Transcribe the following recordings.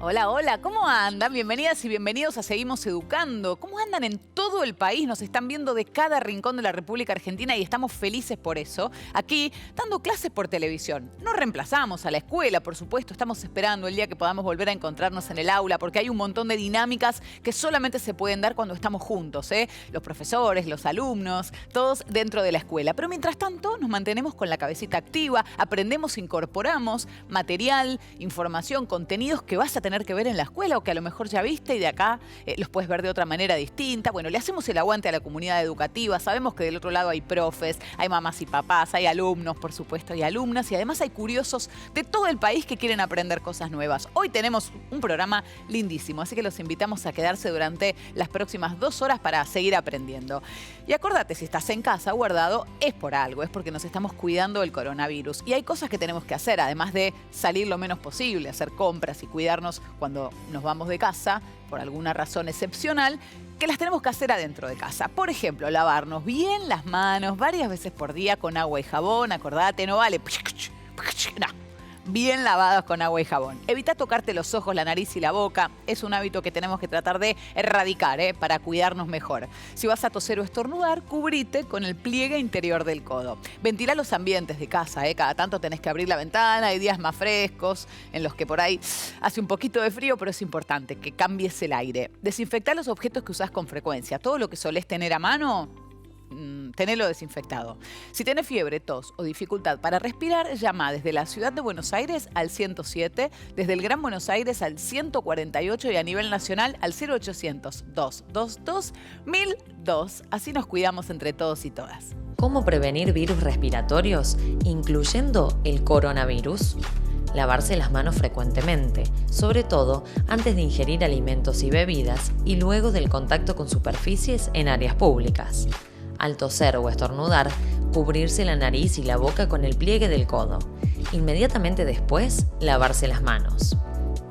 Hola, hola, ¿cómo andan? Bienvenidas y bienvenidos a Seguimos Educando. ¿Cómo andan en todo el país? Nos están viendo de cada rincón de la República Argentina y estamos felices por eso. Aquí, dando clases por televisión. No reemplazamos a la escuela, por supuesto. Estamos esperando el día que podamos volver a encontrarnos en el aula porque hay un montón de dinámicas que solamente se pueden dar cuando estamos juntos, ¿eh? Los profesores, los alumnos, todos dentro de la escuela. Pero mientras tanto, nos mantenemos con la cabecita activa, aprendemos, incorporamos material, información, contenidos que vas a tener que ver en la escuela o que a lo mejor ya viste y de acá los puedes ver de otra manera distinta. Bueno, le hacemos el aguante a la comunidad educativa. Sabemos que del otro lado hay profes, hay mamás y papás, hay alumnos, por supuesto, hay alumnas y además hay curiosos de todo el país que quieren aprender cosas nuevas. Hoy tenemos un programa lindísimo, así que los invitamos a quedarse durante las próximas 2 horas para seguir aprendiendo. Y acordate, si estás en casa guardado, es por algo, es porque nos estamos cuidando del coronavirus. Y hay cosas que tenemos que hacer, además de salir lo menos posible, hacer compras y cuidarnos cuando nos vamos de casa, por alguna razón excepcional, que las tenemos que hacer adentro de casa. Por ejemplo, lavarnos bien las manos varias veces por día con agua y jabón. Acordate, no vale... No. Bien lavados con agua y jabón. Evita tocarte los ojos, la nariz y la boca. Es un hábito que tenemos que tratar de erradicar, para cuidarnos mejor. Si vas a toser o estornudar, cubrite con el pliegue interior del codo. Ventila los ambientes de casa, Cada tanto tenés que abrir la ventana. Hay días más frescos en los que por ahí hace un poquito de frío, pero es importante que cambies el aire. Desinfectá los objetos que usás con frecuencia. Todo lo que solés tener a mano, tenelo desinfectado. Si tenés fiebre, tos o dificultad para respirar, llama desde la ciudad de Buenos Aires al 107, desde el Gran Buenos Aires al 148 y a nivel nacional al 0800-222-1002. Así nos cuidamos entre todos y todas. ¿Cómo prevenir virus respiratorios, incluyendo el coronavirus? Lavarse las manos frecuentemente, sobre todo antes de ingerir alimentos y bebidas y luego del contacto con superficies en áreas públicas. Al toser o estornudar, cubrirse la nariz y la boca con el pliegue del codo. Inmediatamente después, lavarse las manos.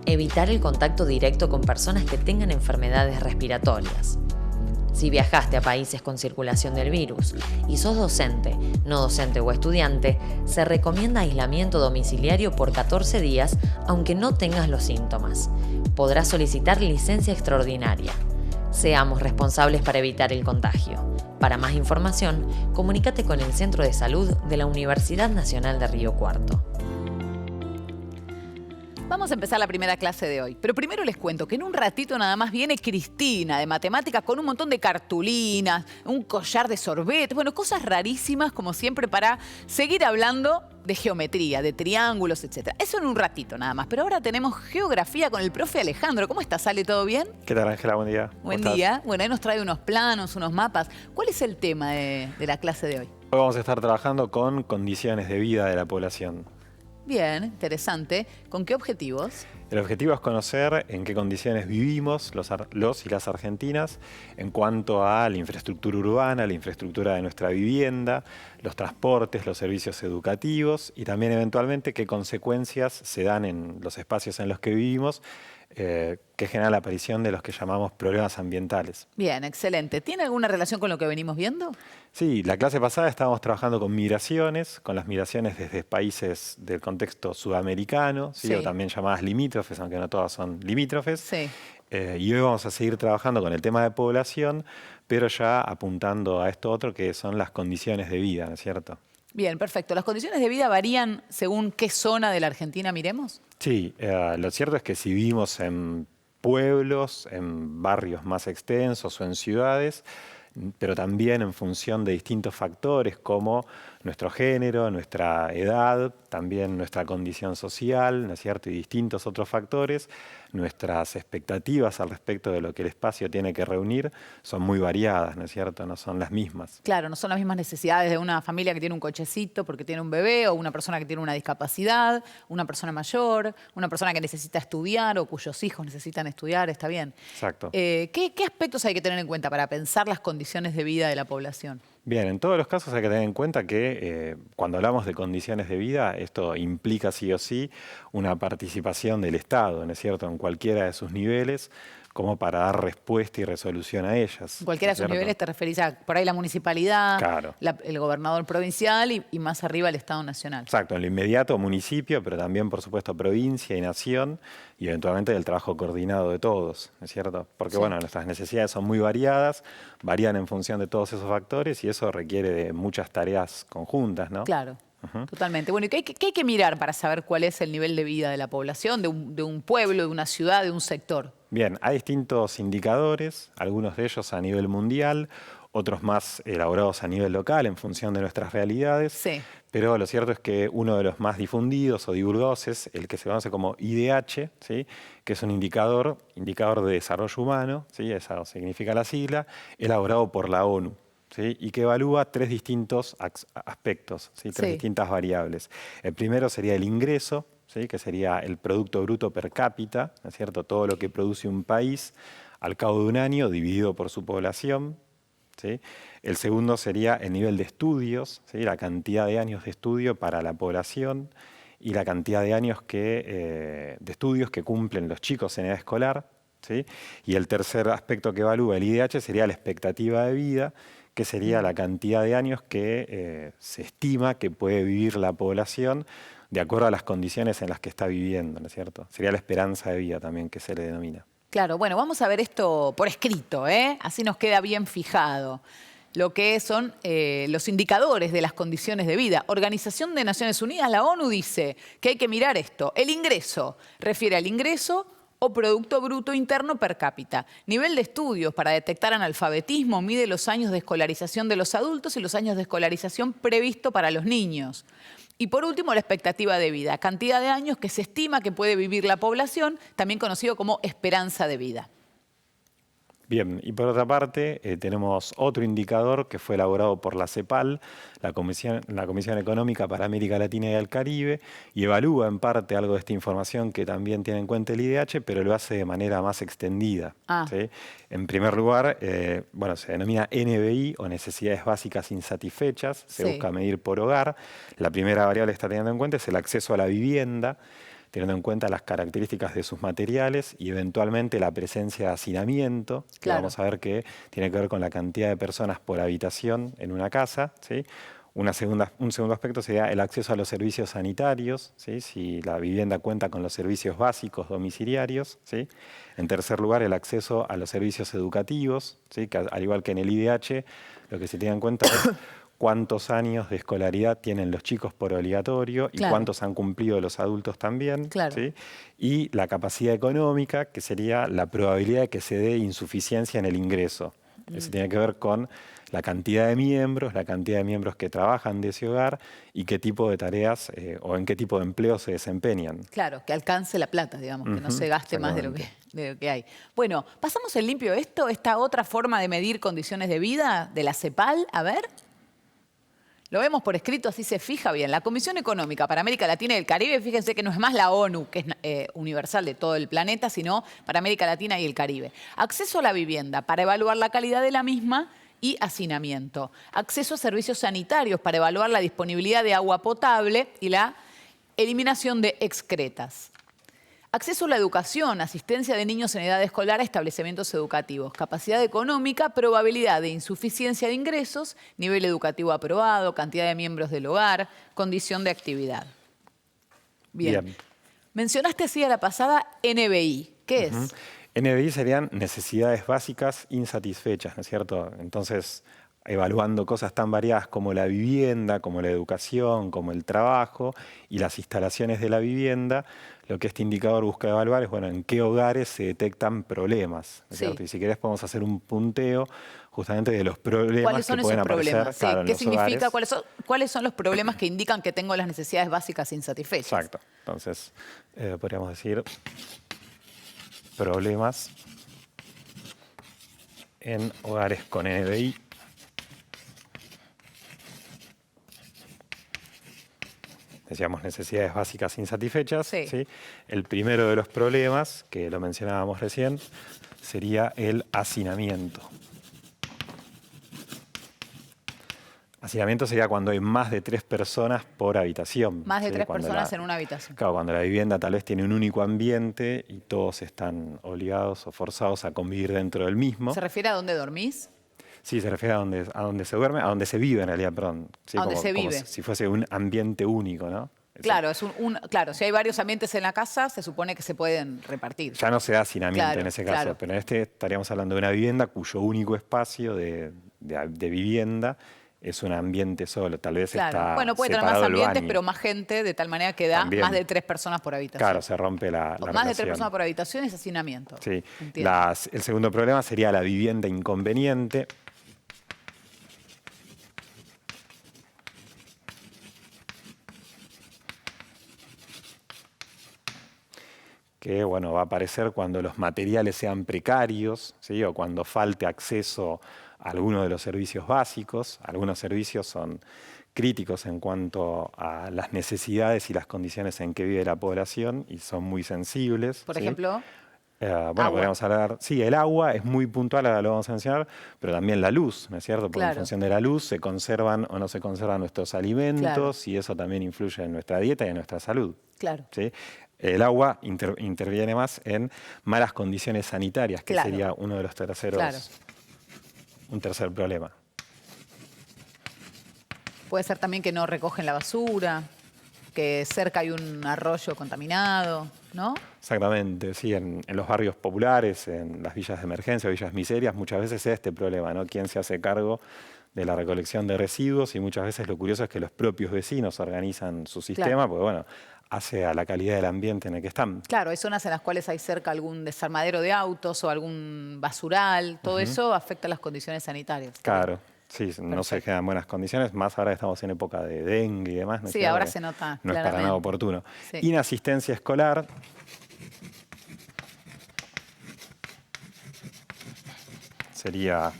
Evitar el contacto directo con personas que tengan enfermedades respiratorias. Si viajaste a países con circulación del virus y sos docente, no docente o estudiante, se recomienda aislamiento domiciliario por 14 días, aunque no tengas los síntomas. Podrás solicitar licencia extraordinaria. Seamos responsables para evitar el contagio. Para más información, comunícate con el Centro de Salud de la Universidad Nacional de Río Cuarto. Vamos a empezar la primera clase de hoy. Pero primero les cuento que en un ratito nada más viene Cristina de Matemáticas con un montón de cartulinas, un collar de sorbete, bueno, cosas rarísimas como siempre para seguir hablando de geometría, de triángulos, etc. Eso en un ratito nada más. Pero ahora tenemos geografía con el profe Alejandro. ¿Cómo estás? ¿Sale todo bien? ¿Qué tal, Ángela? Buen día. Buen día. Bueno, ahí nos trae unos planos, unos mapas. ¿Cuál es el tema de la clase de hoy? Hoy vamos a estar trabajando con condiciones de vida de la población. Bien, interesante. ¿Con qué objetivos? El objetivo es conocer en qué condiciones vivimos los y las argentinas en cuanto a la infraestructura urbana, la infraestructura de nuestra vivienda, los transportes, los servicios educativos y también eventualmente qué consecuencias se dan en los espacios en los que vivimos que generan la aparición de los que llamamos problemas ambientales. Bien, excelente. ¿Tiene alguna relación con lo que venimos viendo? Sí, la clase pasada estábamos trabajando con migraciones, con las migraciones desde países del contexto sudamericano, ¿sí? Sí. O también llamadas limítrofes, aunque no todas son limítrofes. Sí. Y hoy vamos a seguir trabajando con el tema de población, pero ya apuntando a esto otro que son las condiciones de vida, ¿no es cierto? Bien, perfecto. ¿Las condiciones de vida varían según qué zona de la Argentina miremos? Sí, lo cierto es que si vivimos en pueblos, en barrios más extensos o en ciudades, pero también en función de distintos factores como nuestro género, nuestra edad, también nuestra condición social, ¿no es cierto? Y distintos otros factores, nuestras expectativas al respecto de lo que el espacio tiene que reunir son muy variadas, ¿no es cierto? No son las mismas. Claro, no son las mismas necesidades de una familia que tiene un cochecito porque tiene un bebé, o una persona que tiene una discapacidad, una persona mayor, una persona que necesita estudiar o cuyos hijos necesitan estudiar, está bien. Exacto. ¿Qué aspectos hay que tener en cuenta para pensar las condiciones de vida de la población? Bien, en todos los casos hay que tener en cuenta que cuando hablamos de condiciones de vida, esto implica sí o sí una participación del Estado, ¿no es cierto?, en cualquiera de sus niveles, como para dar respuesta y resolución a ellas. Cualquiera de sus ¿cierto? niveles te referís a por ahí la municipalidad, Claro. el gobernador provincial y más arriba el Estado Nacional. Exacto, en lo inmediato municipio, pero también, por supuesto, provincia y nación, y eventualmente el trabajo coordinado de todos, ¿no es cierto? Porque, Sí. bueno, nuestras necesidades son muy variadas, varían en función de todos esos factores y eso requiere de muchas tareas conjuntas, ¿no? Claro, totalmente. Bueno, ¿y qué hay que mirar para saber cuál es el nivel de vida de la población, de un pueblo, de una ciudad, de un sector? Bien, hay distintos indicadores, algunos de ellos a nivel mundial, otros más elaborados a nivel local en función de nuestras realidades. Sí. Pero lo cierto es que uno de los más difundidos o divulgados es el que se conoce como IDH, ¿sí? Que es un indicador de desarrollo humano, ¿sí? Eso significa la sigla, elaborado por la ONU, ¿sí? Y que evalúa tres distintos aspectos, ¿sí? Tres Sí. distintas variables. El primero sería el ingreso, ¿sí? Que sería el Producto Bruto Per cápita, ¿no es cierto? Todo lo que produce un país al cabo de un año dividido por su población, ¿sí? El segundo sería el nivel de estudios, ¿sí? La cantidad de años de estudio para la población y la cantidad de años de estudios que cumplen los chicos en edad escolar, ¿sí? Y el tercer aspecto que evalúa el IDH sería la expectativa de vida, que sería la cantidad de años que se estima que puede vivir la población de acuerdo a las condiciones en las que está viviendo, ¿no es cierto? Sería la esperanza de vida también que se le denomina. Claro, bueno, vamos a ver esto por escrito, ¿eh? Así nos queda bien fijado lo que son los indicadores de las condiciones de vida. Organización de Naciones Unidas, la ONU, dice que hay que mirar esto. El ingreso refiere al ingreso o Producto Bruto Interno Per cápita. Nivel de estudios para detectar analfabetismo mide los años de escolarización de los adultos y los años de escolarización previsto para los niños. Y por último, la expectativa de vida, cantidad de años que se estima que puede vivir la población, también conocido como esperanza de vida. Bien, y por otra parte tenemos otro indicador que fue elaborado por la CEPAL, la Comisión Económica para América Latina y el Caribe, y evalúa en parte algo de esta información que también tiene en cuenta el IDH, pero lo hace de manera más extendida. ¿Sí? En primer lugar, bueno, se denomina NBI o necesidades básicas insatisfechas, se busca medir por hogar. La primera variable que está teniendo en cuenta es el acceso a la vivienda, teniendo en cuenta las características de sus materiales y eventualmente la presencia de hacinamiento, que vamos a ver que tiene que ver con la cantidad de personas por habitación en una casa, ¿sí? Un segundo aspecto sería el acceso a los servicios sanitarios, ¿sí? Si la vivienda cuenta con los servicios básicos domiciliarios, ¿sí? En tercer lugar, el acceso a los servicios educativos, ¿sí? Que al igual que en el IDH, lo que se tiene en cuenta es cuántos años de escolaridad tienen los chicos por obligatorio y cuántos han cumplido los adultos también. ¿Sí? Y la capacidad económica, que sería la probabilidad de que se dé insuficiencia en el ingreso. Eso tiene que ver con la cantidad de miembros que trabajan de ese hogar y qué tipo de tareas o en qué tipo de empleo se desempeñan. Claro, que alcance la plata, digamos, que no se gaste más de lo que hay. Bueno, pasamos en limpio esta otra forma de medir condiciones de vida de la CEPAL, a ver. Lo vemos por escrito, así se fija bien. La Comisión Económica para América Latina y el Caribe, fíjense que no es más la ONU, que es universal de todo el planeta, sino para América Latina y el Caribe. Acceso a la vivienda para evaluar la calidad de la misma y hacinamiento. Acceso a servicios sanitarios para evaluar la disponibilidad de agua potable y la eliminación de excretas. Acceso a la educación, asistencia de niños en edad escolar a establecimientos educativos, capacidad económica, probabilidad de insuficiencia de ingresos, nivel educativo aprobado, cantidad de miembros del hogar, condición de actividad. Bien. Mencionaste así a la pasada NBI. ¿Qué es? NBI serían necesidades básicas insatisfechas, ¿no es cierto? Entonces, evaluando cosas tan variadas como la vivienda, como la educación, como el trabajo y las instalaciones de la vivienda, lo que este indicador busca evaluar es, bueno, en qué hogares se detectan problemas, ¿no es cierto? Y si querés podemos hacer un punteo justamente de los problemas que pueden aparecer. Claro, ¿Qué significa? ¿Cuáles son los problemas que indican que tengo las necesidades básicas insatisfechas? Exacto. Entonces, podríamos decir problemas en hogares con NBI. Decíamos necesidades básicas insatisfechas. ¿Sí? El primero de los problemas, que lo mencionábamos recién, sería el hacinamiento. Hacinamiento sería cuando hay más de 3 personas por habitación. Más de ¿sí? 3 Cuando personas en una habitación. Claro, cuando la vivienda tal vez tiene un único ambiente y todos están obligados o forzados a convivir dentro del mismo. ¿Se refiere a dónde dormís? Sí, se refiere a donde se duerme, a donde se vive en realidad, perdón. Sí, A donde se como vive. si fuese un ambiente único, ¿no? Claro, claro, si hay varios ambientes en la casa, se supone que se pueden repartir. Ya no se da hacinamiento Claro, en ese caso, claro. pero en este estaríamos hablando de una vivienda cuyo único espacio de vivienda es un ambiente solo. Tal vez Claro. está Bueno, puede tener más separado el ambientes, baño. pero más gente, de tal manera que da También. más de 3 personas por habitación. Claro, se rompe la Más de 3 relación. personas por habitación es hacinamiento. Sí. Entiendo. El segundo problema sería la vivienda inconveniente. Que bueno, va a aparecer cuando los materiales sean precarios, ¿sí? O cuando falte acceso a alguno de los servicios básicos. Algunos servicios son críticos en cuanto a las necesidades y las condiciones en que vive la población y son muy sensibles. Por ¿sí? ejemplo, Bueno, agua. podríamos hablar, sí, el agua es muy puntual, ahora lo vamos a mencionar, pero también la luz, ¿no es cierto? Porque en Claro. función de la luz se conservan o no se conservan nuestros alimentos y eso también influye en nuestra dieta y en nuestra salud. claro. ¿sí? El agua interviene más en malas condiciones sanitarias, que Claro. sería uno de los terceros, Claro. un tercer problema. Puede ser también que no recogen la basura, que cerca hay un arroyo contaminado, ¿no? Exactamente, sí, en los barrios populares, en las villas de emergencia, villas miserias, muchas veces es este problema, ¿no? ¿Quién se hace cargo de la recolección de residuos? Y muchas veces lo curioso es que los propios vecinos organizan su sistema, porque bueno, hace a la calidad del ambiente en el que están. Claro, hay zonas en las cuales hay cerca algún desarmadero de autos o algún basural, todo eso afecta las condiciones sanitarias. Claro, sí, no se Perfecto. generan buenas condiciones, más ahora estamos en época de dengue y demás. ¿no? Sí, Claro ahora que se nota no es para nada claramente. oportuno. Sí. Inasistencia escolar. Sería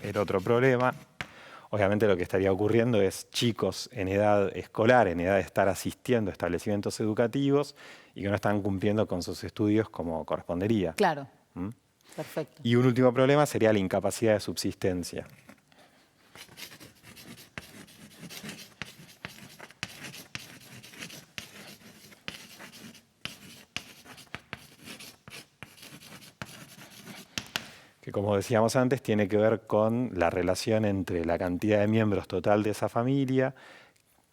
el otro problema. Obviamente lo que estaría ocurriendo es chicos en edad escolar, en edad de estar asistiendo a establecimientos educativos y que no están cumpliendo con sus estudios como correspondería. Claro, ¿Mm? perfecto. Y un último problema sería la incapacidad de subsistencia. Que como decíamos antes, tiene que ver con la relación entre la cantidad de miembros total de esa familia,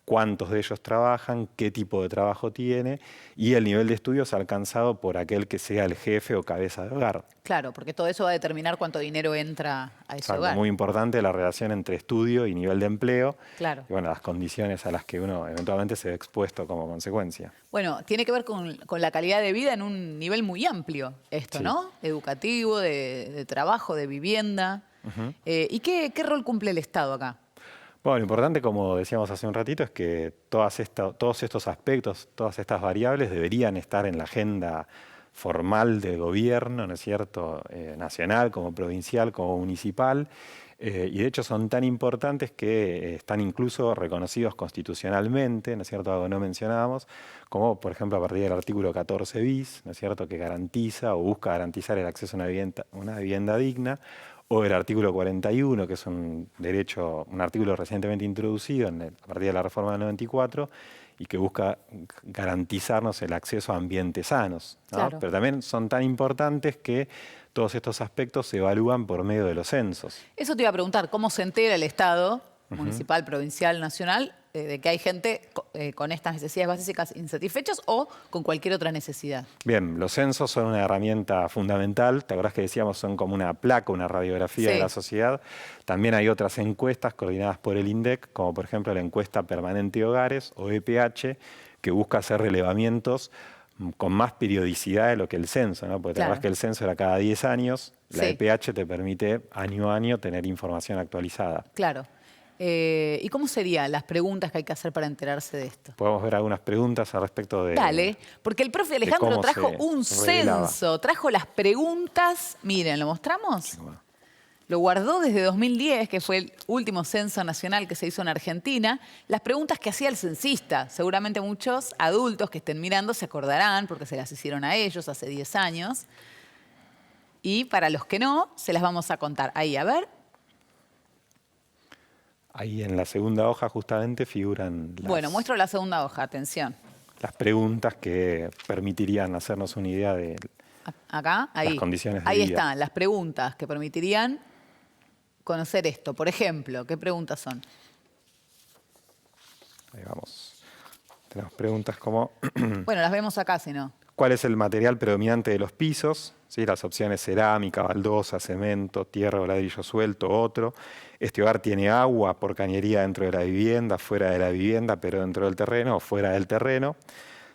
cuántos de ellos trabajan, qué tipo de trabajo tiene y el nivel de estudios alcanzado por aquel que sea el jefe o cabeza de hogar. Claro, porque todo eso va a determinar cuánto dinero entra a ese Exacto, hogar. muy importante la relación entre estudio y nivel de empleo Claro. y bueno, las condiciones a las que uno eventualmente se ve expuesto como consecuencia. Bueno, tiene que ver con la calidad de vida en un nivel muy amplio esto, Sí. ¿no? Educativo, de trabajo, de vivienda. ¿Y qué rol cumple el Estado acá? Bueno, lo importante, como decíamos hace un ratito, es que todos estos aspectos, todas estas variables deberían estar en la agenda formal del gobierno, ¿no es cierto?, nacional, como provincial, como municipal, y de hecho son tan importantes que están incluso reconocidos constitucionalmente, ¿no es cierto?, algo que no mencionábamos, como por ejemplo a partir del artículo 14 bis, ¿no es cierto?, que garantiza o busca garantizar el acceso a una vivienda digna, o el artículo 41, que es un artículo recientemente introducido a partir de la reforma del 94 y que busca garantizarnos el acceso a ambientes sanos, ¿no? Claro. Pero también son tan importantes que todos estos aspectos se evalúan por medio de los censos. Eso te iba a preguntar, ¿cómo se entera el Estado, municipal, provincial, nacional, de que hay gente con estas necesidades básicas insatisfechas o con cualquier otra necesidad? Bien, los censos son una herramienta fundamental. ¿Te acordás que decíamos son como una placa, una radiografía Sí. de la sociedad? También hay otras encuestas coordinadas por el INDEC, como por ejemplo la encuesta permanente de hogares o EPH, que busca hacer relevamientos con más periodicidad de lo que el censo, ¿no? Porque te Claro. acordás que el censo era cada 10 años, la Sí. EPH te permite año a año tener información actualizada. Claro. ¿Y cómo serían las preguntas que hay que hacer para enterarse de esto? Podemos ver algunas preguntas al respecto de... Dale, porque el profe Alejandro cómo trajo se un revelaba. censo, trajo las preguntas. Miren, ¿lo mostramos? Lo guardó desde 2010, que fue el último censo nacional que se hizo en Argentina. Las preguntas que hacía el censista. Seguramente muchos adultos que estén mirando se acordarán, porque se las hicieron a ellos hace 10 años. Y para los que no, se las vamos a contar. Ahí, a ver. Ahí en la segunda hoja justamente figuran Bueno, muestro la segunda hoja, atención. las preguntas que permitirían hacernos una idea de Acá, ahí. las condiciones de Ahí vida. están las preguntas que permitirían conocer esto. Por ejemplo, ¿qué preguntas son? Ahí vamos. Tenemos preguntas como Bueno, las vemos acá, si no. ¿cuál es el material predominante de los pisos? ¿Sí? Las opciones cerámica, baldosa, cemento, tierra o ladrillo suelto, otro. ¿Este hogar tiene agua por cañería dentro de la vivienda, fuera de la vivienda, pero dentro del terreno o fuera del terreno?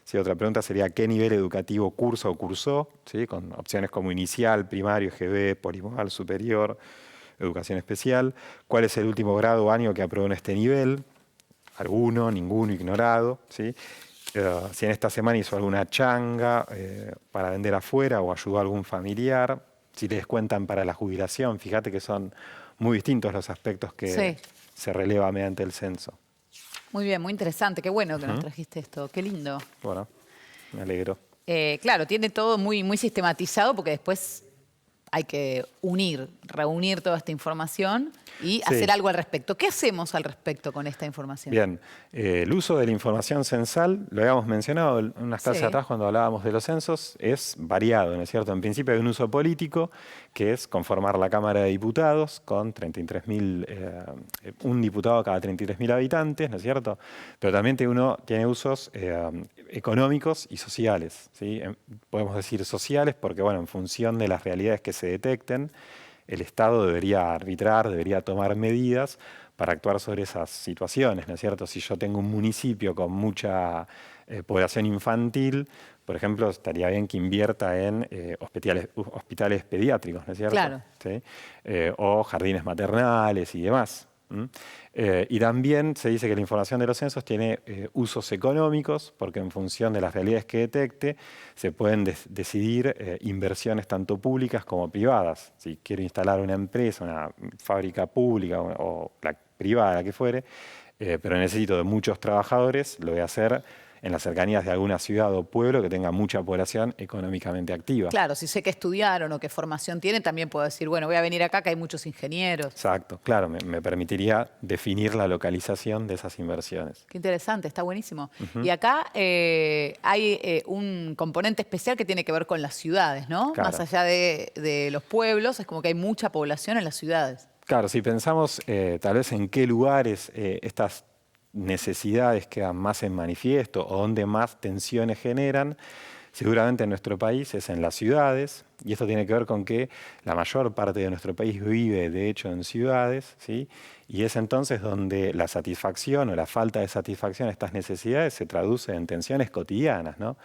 Sí, otra pregunta sería ¿qué nivel educativo cursa o cursó? ¿Sí? Con opciones como inicial, primario, GB, polimodal, superior, educación especial. ¿Cuál es el último grado o año que aprobó en este nivel? Alguno, ninguno, ignorado. ¿Sí? Si en esta semana hizo alguna changa para vender afuera o ayudó a algún familiar, si les cuentan para la jubilación, fíjate que son muy distintos los aspectos que Sí. se releva mediante el censo. Muy bien, muy interesante. Qué bueno que nos trajiste esto. Qué lindo. Bueno, me alegro. Claro, tiene todo muy, muy sistematizado porque después hay que reunir toda esta información y Sí. hacer algo al respecto. ¿Qué hacemos al respecto con esta información? Bien, el uso de la información censal, lo habíamos mencionado en unas clases Sí. atrás cuando hablábamos de los censos, es variado, ¿no es cierto? En principio hay un uso político, que es conformar la Cámara de Diputados con 33.000, un diputado cada 33.000 habitantes, ¿no es cierto? Pero también uno tiene usos económicos y sociales, ¿sí? Podemos decir sociales porque, bueno, en función de las realidades que se detecten, el Estado debería arbitrar, debería tomar medidas para actuar sobre esas situaciones, ¿no es cierto? Si yo tengo un municipio con mucha población infantil, por ejemplo, estaría bien que invierta en hospitales pediátricos, ¿no es cierto? Claro. ¿Sí? O jardines maternales y demás. Y también se dice que la información de los censos tiene usos económicos, porque en función de las realidades que detecte, se pueden decidir inversiones tanto públicas como privadas. Si quiero instalar una empresa, una fábrica pública o la privada, la que fuere, pero necesito de muchos trabajadores, lo voy a hacer en las cercanías de alguna ciudad o pueblo que tenga mucha población económicamente activa. Claro, si sé qué estudiaron o qué formación tienen, también puedo decir, bueno, voy a venir acá que hay muchos ingenieros. Exacto, claro, me permitiría definir la localización de esas inversiones. Qué interesante, está buenísimo. Y acá hay un componente especial que tiene que ver con las ciudades, ¿no? Claro. Más allá de los pueblos, es como que hay mucha población en las ciudades. Claro, si pensamos tal vez en qué lugares estas necesidades quedan más en manifiesto o donde más tensiones generan, seguramente en nuestro país es en las ciudades, y esto tiene que ver con que la mayor parte de nuestro país vive, de hecho, en ciudades, ¿sí? Y es entonces donde la satisfacción o la falta de satisfacción de estas necesidades se traduce en tensiones cotidianas, ¿no?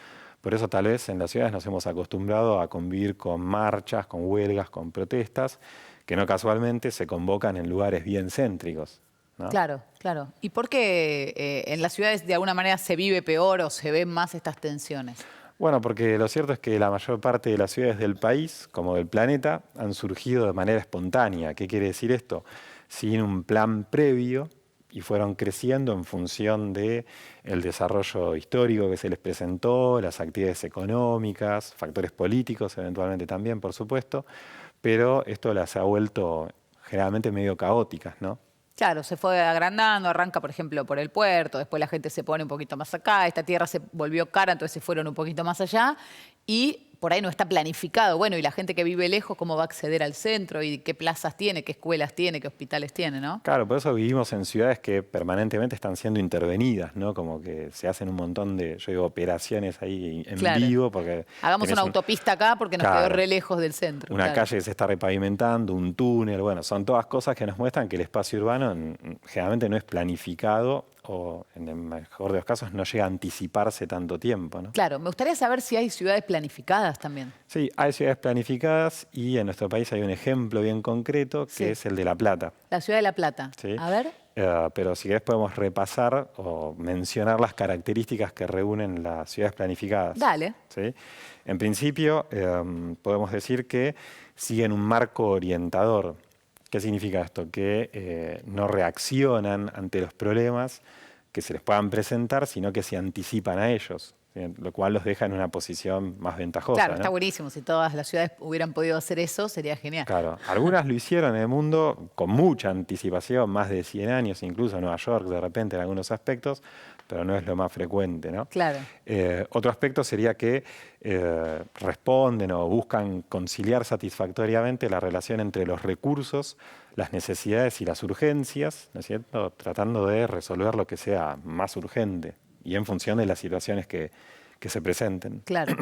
Por eso tal vez en las ciudades nos hemos acostumbrado a convivir con marchas, con huelgas, con protestas, que no casualmente se convocan en lugares bien céntricos, ¿no? Claro, claro. ¿Y por qué en las ciudades de alguna manera se vive peor o se ven más estas tensiones? Bueno, porque lo cierto es que la mayor parte de las ciudades del país, como del planeta, han surgido de manera espontánea. ¿Qué quiere decir esto? Sin un plan previo y fueron creciendo en función del desarrollo histórico que se les presentó, las actividades económicas, factores políticos eventualmente también, por supuesto, pero esto las ha vuelto generalmente medio caóticas, ¿no? Claro, se fue agrandando, arranca, por ejemplo, por el puerto, después la gente se pone un poquito más acá, esta tierra se volvió cara, entonces se fueron un poquito más allá y por ahí no está planificado. Bueno, y la gente que vive lejos, ¿cómo va a acceder al centro? ¿Y qué plazas tiene, qué escuelas tiene, qué hospitales tiene, no? Claro, por eso vivimos en ciudades que permanentemente están siendo intervenidas, ¿no? Como que se hacen un montón de, yo digo, operaciones ahí en Claro. vivo. Porque Hagamos tenés una autopista acá porque nos quedó Claro. re lejos del centro. Una claro. calle que se está repavimentando, un túnel, bueno, son todas cosas que nos muestran que el espacio urbano generalmente no es planificado o, en el mejor de los casos, no llega a anticiparse tanto tiempo, ¿no? Claro, me gustaría saber si hay ciudades planificadas también. Sí, hay ciudades planificadas y en nuestro país hay un ejemplo bien concreto que Sí. es el de La Plata. La ciudad de La Plata. ¿Sí? A ver. Pero si querés podemos repasar o mencionar las características que reúnen las ciudades planificadas. Dale. ¿Sí? En principio, podemos decir que siguen un marco orientador. ¿Qué significa esto? Que no reaccionan ante los problemas que se les puedan presentar, sino que se anticipan a ellos, ¿sí? Lo cual los deja en una posición más ventajosa. Claro, ¿no? está buenísimo. Si todas las ciudades hubieran podido hacer eso, sería genial. Claro, algunas lo hicieron en el mundo con mucha anticipación, más de 100 años, incluso Nueva York de repente en algunos aspectos, pero no es lo más frecuente, ¿no? Claro. Otro aspecto sería que responden o buscan conciliar satisfactoriamente la relación entre los recursos, las necesidades y las urgencias, ¿no es cierto? Tratando de resolver lo que sea más urgente y en función de las situaciones que se presenten. Claro.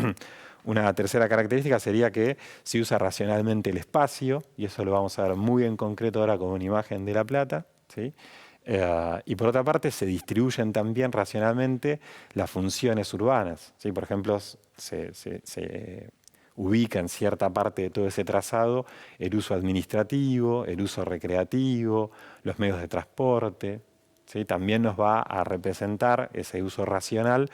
Una tercera característica sería que se usa racionalmente el espacio, y eso lo vamos a ver muy en concreto ahora con una imagen de La Plata, ¿sí? Y por otra parte se también racionalmente las funciones urbanas, ¿sí? Por ejemplo, se ubica en cierta parte de todo ese trazado el uso administrativo, el uso recreativo, los medios de transporte, ¿sí? También nos va a representar ese uso racional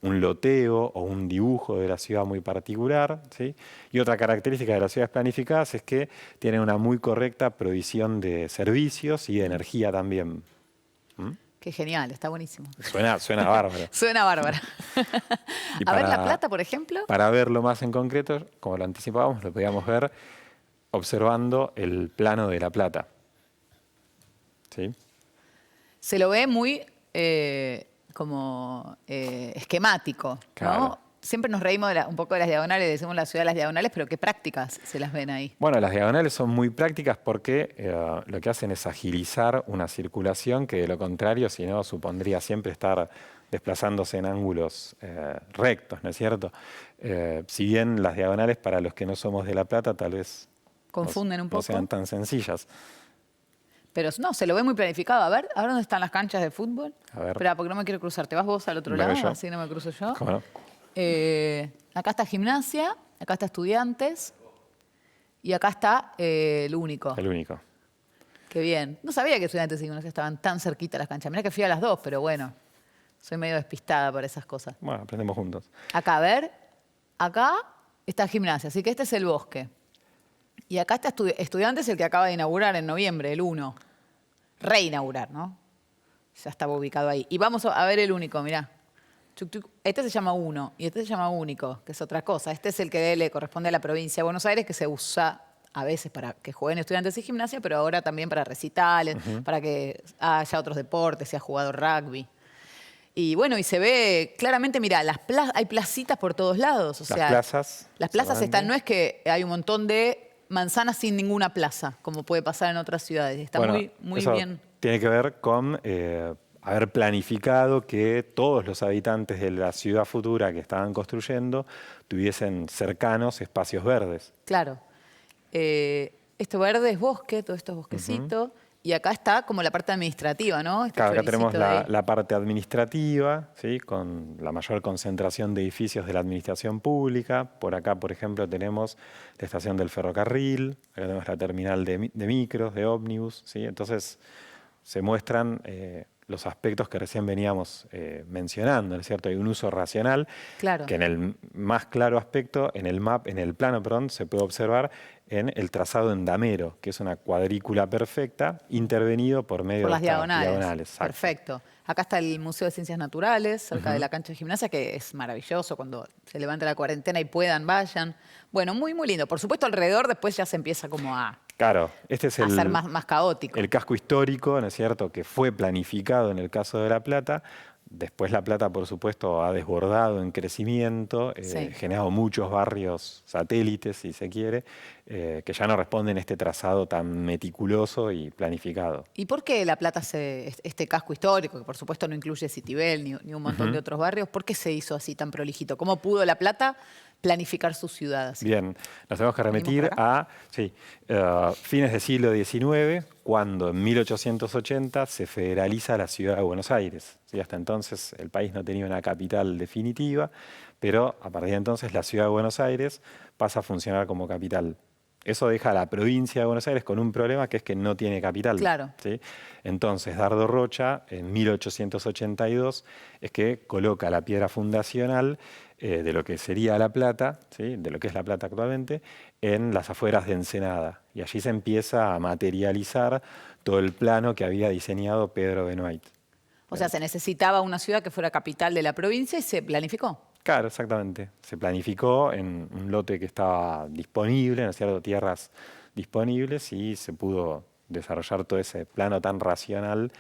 un loteo o un dibujo de la ciudad muy particular, ¿sí? Y otra característica de las ciudades planificadas es que tienen una muy correcta provisión de servicios y de energía también. Qué genial, está buenísimo. Suena bárbaro. Suena bárbara. Y A ver, La Plata, por ejemplo. Para verlo más en concreto, como lo anticipábamos, lo podíamos ver observando el plano de La Plata. ¿Sí? Se lo ve muy esquemático, ¿no? Claro. Siempre nos reímos un poco de las diagonales, decimos la ciudad de las diagonales, pero qué prácticas se las ven ahí. Bueno, las diagonales son muy prácticas porque lo que hacen es agilizar una circulación que de lo contrario, si no, supondría siempre estar desplazándose en ángulos rectos, ¿no es cierto? Si bien las diagonales, para los que no somos de La Plata, tal vez Confunden un poco. no sean tan sencillas. Pero no, se lo ve muy planificado. A ver dónde están las canchas de fútbol. A ver. Espera, porque no me quiero cruzar. ¿Te vas vos al otro Me voy lado? yo. Así no me cruzo yo. ¿Cómo no? Acá está Gimnasia, acá está Estudiantes y acá está el Único. El único. Qué bien. No sabía que Estudiantes y Gimnasia estaban tan cerquita las canchas. Mirá que fui a las dos, pero bueno, soy medio despistada por esas cosas. Bueno, aprendemos juntos. Acá, a ver, acá está Gimnasia, así que este es el Bosque. Y acá está Estudiantes, el que acaba de inaugurar en noviembre, el 1. Reinaugurar, ¿no? Ya estaba ubicado ahí. Y vamos a ver el Único, mirá. Chuc, chuc. Este se llama 1 y este se llama Único, que es otra cosa. Este es el que le corresponde a la provincia de Buenos Aires, que se usa a veces para que jueguen Estudiantes y Gimnasia, pero ahora también para recitales, para que haya otros deportes, se ha jugado rugby. Y bueno, y se ve claramente, mira, hay placitas por todos lados. O sea, las plazas están, no es que hay un montón de manzanas sin ninguna plaza, como puede pasar en otras ciudades. Está Bueno, muy eso bien. tiene que ver con haber planificado que todos los habitantes de la ciudad futura que estaban construyendo tuviesen cercanos espacios verdes. Claro. Esto verde es bosque, todo esto es bosquecito. Y acá está como la parte administrativa, ¿no? Claro, acá tenemos la parte administrativa, ¿sí? Con la mayor concentración de edificios de la administración pública. Por acá, por ejemplo, tenemos la estación del ferrocarril, acá tenemos la terminal de micros, de ómnibus, ¿sí? Entonces se muestran los aspectos que recién veníamos mencionando, ¿no es cierto? Hay un uso racional, claro, que en el más claro aspecto, en el plano, se puede observar en el trazado en damero, que es una cuadrícula perfecta, intervenido por medio por de las estas diagonales. Exacto. Perfecto. Acá está el Museo de Ciencias Naturales, cerca de la cancha de gimnasia, que es maravilloso. Cuando se levante la cuarentena y puedan, vayan. Bueno, muy, muy lindo. Por supuesto, alrededor después ya se empieza como a Claro, este es ser más caótico. el casco histórico, ¿no es cierto?, que fue planificado en el caso de La Plata. Después La Plata, por supuesto, ha desbordado en crecimiento, generado muchos barrios satélites, si se quiere, que ya no responden a este trazado tan meticuloso y planificado. ¿Y por qué La Plata, este casco histórico, que por supuesto no incluye Citibel ni un montón de otros barrios, por qué se hizo así tan prolijito? ¿Cómo pudo La Plata planificar su ciudad así? Bien, nos tenemos que remitir a fines del siglo XIX, cuando en 1880 se federaliza la ciudad de Buenos Aires. ¿Sí? Hasta entonces el país no tenía una capital definitiva, pero a partir de entonces la ciudad de Buenos Aires pasa a funcionar como capital. Eso deja a la provincia de Buenos Aires con un problema, que es que no tiene capital. Claro. ¿Sí? Entonces Dardo Rocha, en 1882, es que coloca la piedra fundacional de lo que sería La Plata, ¿sí?, de lo que es La Plata actualmente, en las afueras de Ensenada. Y allí se empieza a materializar todo el plano que había diseñado Pedro Benoit. O sea, se necesitaba una ciudad que fuera capital de la provincia y se planificó. Claro, exactamente. Se planificó en un lote que estaba disponible, ¿no es cierto? Tierras disponibles y se pudo desarrollar todo ese plano tan racional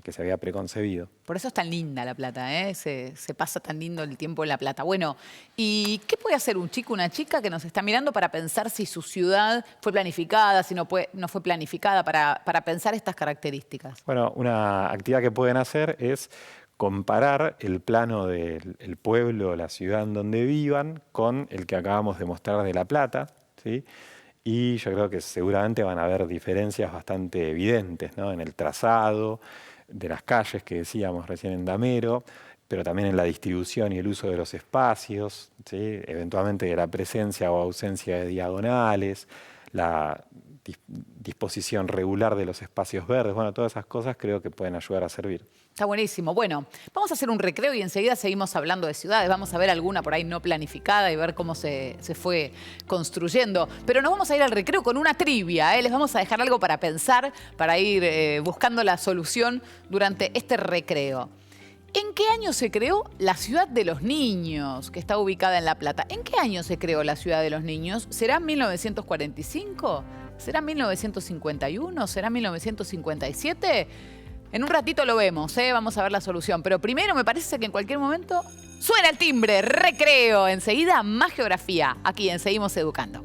que se había preconcebido. Por eso es tan linda La Plata, ¿eh? Se pasa tan lindo el tiempo en La Plata. Bueno, ¿y qué puede hacer un chico, una chica que nos está mirando para pensar si su ciudad fue planificada, si no fue planificada, para pensar estas características? Bueno, una actividad que pueden hacer es comparar el plano del pueblo, la ciudad en donde vivan, con el que acabamos de mostrar de La Plata, ¿sí? Y yo creo que seguramente van a haber diferencias bastante evidentes, ¿no? En el trazado de las calles que decíamos recién en Damero, pero también en la distribución y el uso de los espacios, ¿sí? Eventualmente de la presencia o ausencia de diagonales, la disposición regular de los espacios verdes. Bueno, todas esas cosas creo que pueden ayudar a servir. Está buenísimo. Bueno, vamos a hacer un recreo y enseguida seguimos hablando de ciudades. Vamos a ver alguna por ahí no planificada y ver cómo se fue construyendo. Pero nos vamos a ir al recreo con una trivia, ¿eh? Les vamos a dejar algo para pensar, para ir buscando la solución durante este recreo. ¿En qué año se creó la Ciudad de los Niños, que está ubicada en La Plata? ¿En qué año se creó la Ciudad de los Niños? ¿Será 1945? ¿Será 1951? ¿Será 1957? En un ratito lo vemos, ¿eh? Vamos a ver la solución. Pero primero me parece que en cualquier momento suena el timbre, recreo. Enseguida más geografía, aquí en Seguimos Educando.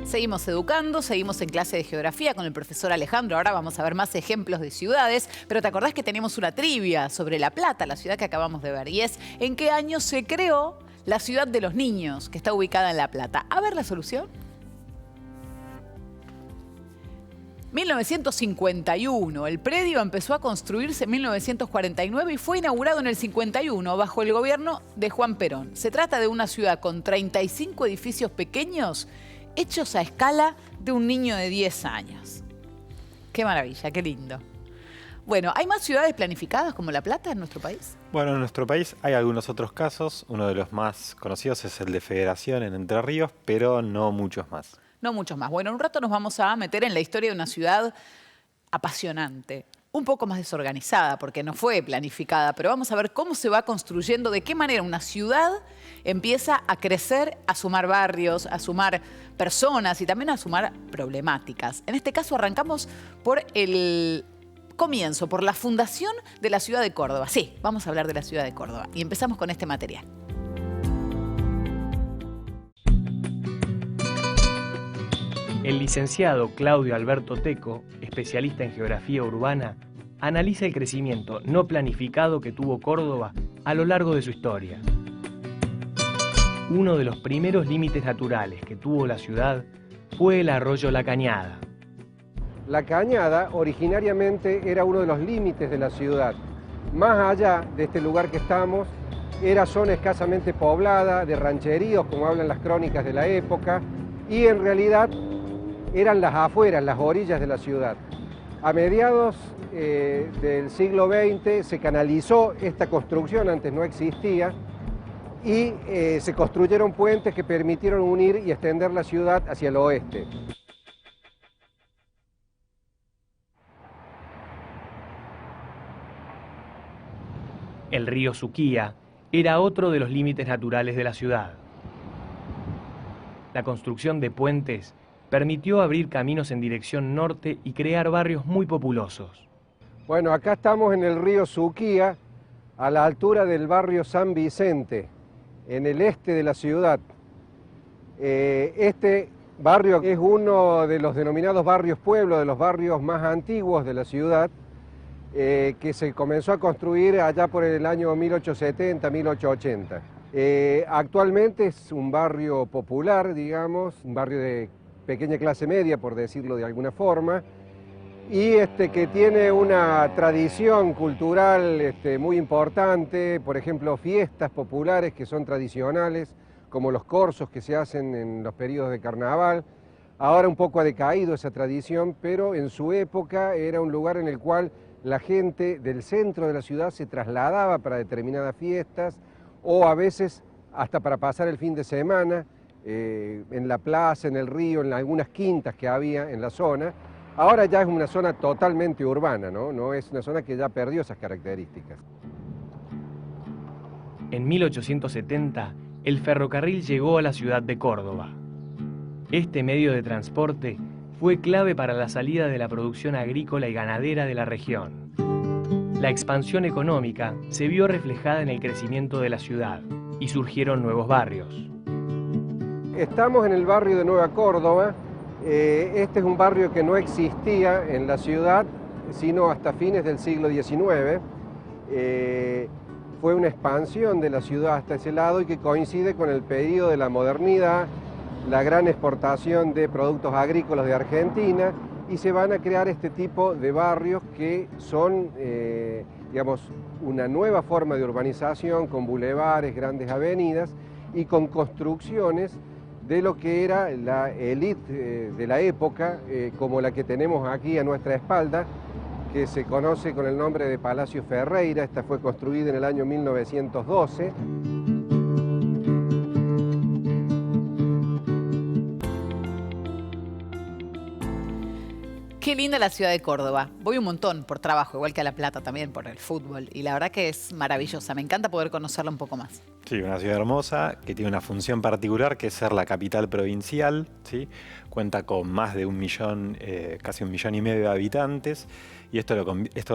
Seguimos educando, seguimos en clase de geografía con el profesor Alejandro. Ahora vamos a ver más ejemplos de ciudades, pero ¿te acordás que teníamos una trivia sobre La Plata, la ciudad que acabamos de ver? Y es, ¿en qué año se creó la Ciudad de los Niños, que está ubicada en La Plata? A ver la solución. 1951. El predio empezó a construirse en 1949 y fue inaugurado en el 51 bajo el gobierno de Juan Perón. Se trata de una ciudad con 35 edificios pequeños hechos a escala de un niño de 10 años. Qué maravilla, qué lindo. Bueno, ¿hay más ciudades planificadas como La Plata en nuestro país? Bueno, en nuestro país hay algunos otros casos. Uno de los más conocidos es el de Federación en Entre Ríos, pero no muchos más. No muchos más. Bueno, en un rato nos vamos a meter en la historia de una ciudad apasionante, un poco más desorganizada porque no fue planificada, pero vamos a ver cómo se va construyendo, de qué manera una ciudad empieza a crecer, a sumar barrios, a sumar personas y también a sumar problemáticas. En este caso arrancamos por el comienzo, por la fundación de la ciudad de Córdoba. Sí, vamos a hablar de la ciudad de Córdoba y empezamos con este material. El licenciado Claudio Alberto Teco, especialista en geografía urbana, analiza el crecimiento no planificado que tuvo Córdoba a lo largo de su historia. Uno de los primeros límites naturales que tuvo la ciudad fue el arroyo La Cañada. La Cañada originariamente era uno de los límites de la ciudad. Más allá de este lugar que estamos, era zona escasamente poblada, de rancheríos, como hablan las crónicas de la época, y en realidad eran las afueras, las orillas de la ciudad. A mediados del siglo XX se canalizó esta construcción, antes no existía, y se construyeron puentes que permitieron unir y extender la ciudad hacia el oeste. El río Suquía era otro de los límites naturales de la ciudad. La construcción de puentes permitió abrir caminos en dirección norte y crear barrios muy populosos. Bueno, acá estamos en el río Suquía, a la altura del barrio San Vicente, en el este de la ciudad. Este barrio es uno de los denominados barrios pueblo, de los barrios más antiguos de la ciudad, que se comenzó a construir allá por el año 1870, 1880. Actualmente es un barrio popular, digamos, un barrio de pequeña clase media, por decirlo de alguna forma, y que tiene una tradición cultural muy importante, por ejemplo, fiestas populares que son tradicionales, como los corsos que se hacen en los periodos de carnaval. Ahora un poco ha decaído esa tradición, pero en su época era un lugar en el cual la gente del centro de la ciudad se trasladaba para determinadas fiestas o a veces hasta para pasar el fin de semana, en la plaza, en el río, en algunas quintas que había en la zona. Ahora ya es una zona totalmente urbana, ¿no? No es una zona que ya perdió esas características. En 1870, el ferrocarril llegó a la ciudad de Córdoba. Este medio de transporte fue clave para la salida de la producción agrícola y ganadera de la región. La expansión económica se vio reflejada en el crecimiento de la ciudad y surgieron nuevos barrios. Estamos en el barrio de Nueva Córdoba. Este es un barrio que no existía en la ciudad, sino hasta fines del siglo XIX. Fue una expansión de la ciudad hasta ese lado y que coincide con el periodo de la modernidad, la gran exportación de productos agrícolas de Argentina, y se van a crear este tipo de barrios que son, digamos, una nueva forma de urbanización con bulevares, grandes avenidas y con construcciones de lo que era la élite de la época, como la que tenemos aquí a nuestra espalda, que se conoce con el nombre de Palacio Ferreira. Esta fue construida en el año 1912. Qué linda la ciudad de Córdoba. Voy un montón por trabajo, igual que a La Plata también, por el fútbol. Y la verdad que es maravillosa. Me encanta poder conocerla un poco más. Sí, una ciudad hermosa que tiene una función particular, que es ser la capital provincial, ¿sí? Cuenta con más de 1 millón, casi 1,5 millones de habitantes, y esto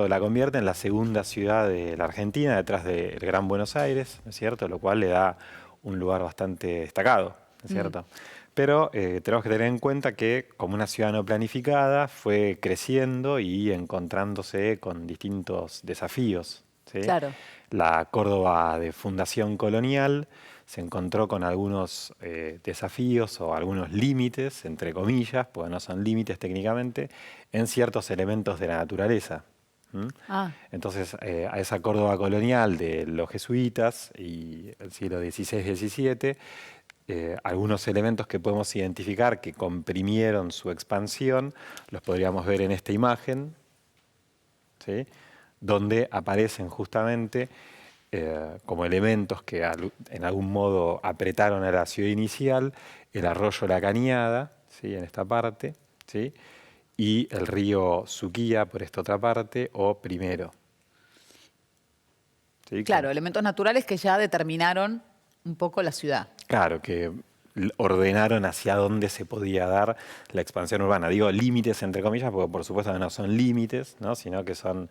la convierte en la segunda ciudad de la Argentina, detrás del Gran Buenos Aires, ¿no es cierto? Lo cual le da un lugar bastante destacado, ¿no es cierto? Pero tenemos que tener en cuenta que, como una ciudad no planificada, fue creciendo y encontrándose con distintos desafíos, ¿sí? Claro. La Córdoba de fundación colonial se encontró con algunos desafíos o algunos límites, entre comillas, porque no son límites técnicamente, en ciertos elementos de la naturaleza. Entonces, a esa Córdoba colonial de los jesuitas y el siglo XVI-XVII, algunos elementos que podemos identificar que comprimieron su expansión, los podríamos ver en esta imagen, ¿sí? Donde aparecen justamente como elementos que en algún modo apretaron a la ciudad inicial, el arroyo La Cañada, ¿sí? En esta parte, ¿sí? Y el río Suquía por esta otra parte, o Primero. ¿Sí? Claro, elementos naturales que ya determinaron un poco la ciudad. Claro, que ordenaron hacia dónde se podía dar la expansión urbana. Digo límites entre comillas, porque por supuesto no son límites, ¿no? Sino que son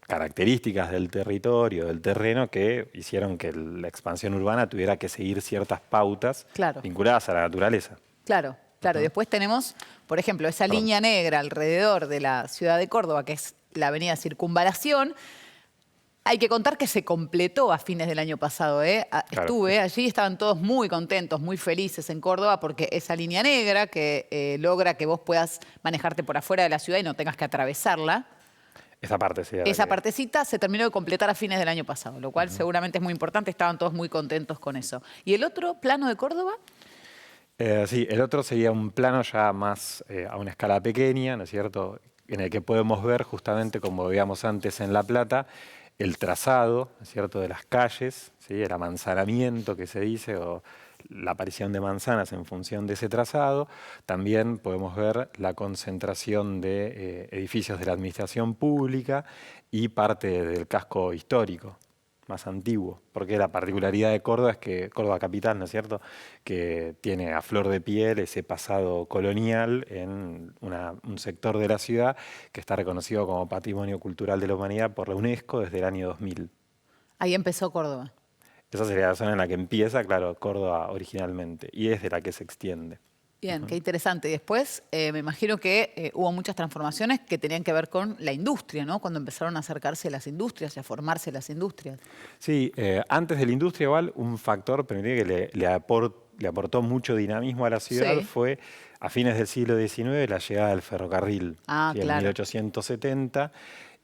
características del territorio, del terreno, que hicieron que la expansión urbana tuviera que seguir ciertas pautas vinculadas a la naturaleza. Claro, claro. Y después tenemos, por ejemplo, esa línea negra alrededor de la ciudad de Córdoba, que es la avenida Circunvalación. Hay que contar que se completó a fines del año pasado, ¿eh? Claro. Estuve allí, estaban todos muy contentos, muy felices en Córdoba, porque esa línea negra que logra que vos puedas manejarte por afuera de la ciudad y no tengas que atravesarla. Esa parte, sí. Esa partecita se terminó de completar a fines del año pasado, lo cual seguramente es muy importante, estaban todos muy contentos con eso. ¿Y el otro plano de Córdoba? Sí, el otro sería un plano ya más a una escala pequeña, ¿no es cierto? En el que podemos ver justamente, como veíamos antes en La Plata, el trazado, ¿no es cierto?, de las calles, ¿sí? El amanzanamiento que se dice, o la aparición de manzanas en función de ese trazado. También podemos ver la concentración de edificios de la administración pública y parte del casco histórico más antiguo, porque la particularidad de Córdoba es que, Córdoba capital, ¿no es cierto?, que tiene a flor de piel ese pasado colonial en un sector de la ciudad que está reconocido como Patrimonio Cultural de la Humanidad por la UNESCO desde el año 2000. Ahí empezó Córdoba. Esa sería la zona en la que empieza, claro, Córdoba originalmente, y es de la que se extiende. Bien, qué interesante. Y después me imagino que hubo muchas transformaciones que tenían que ver con la industria, ¿no? Cuando empezaron a acercarse las industrias y a formarse las industrias. Sí, antes de la industria igual, un factor que le aportó mucho dinamismo a la ciudad fue, a fines del siglo XIX, la llegada del ferrocarril, ¿sí? En 1870,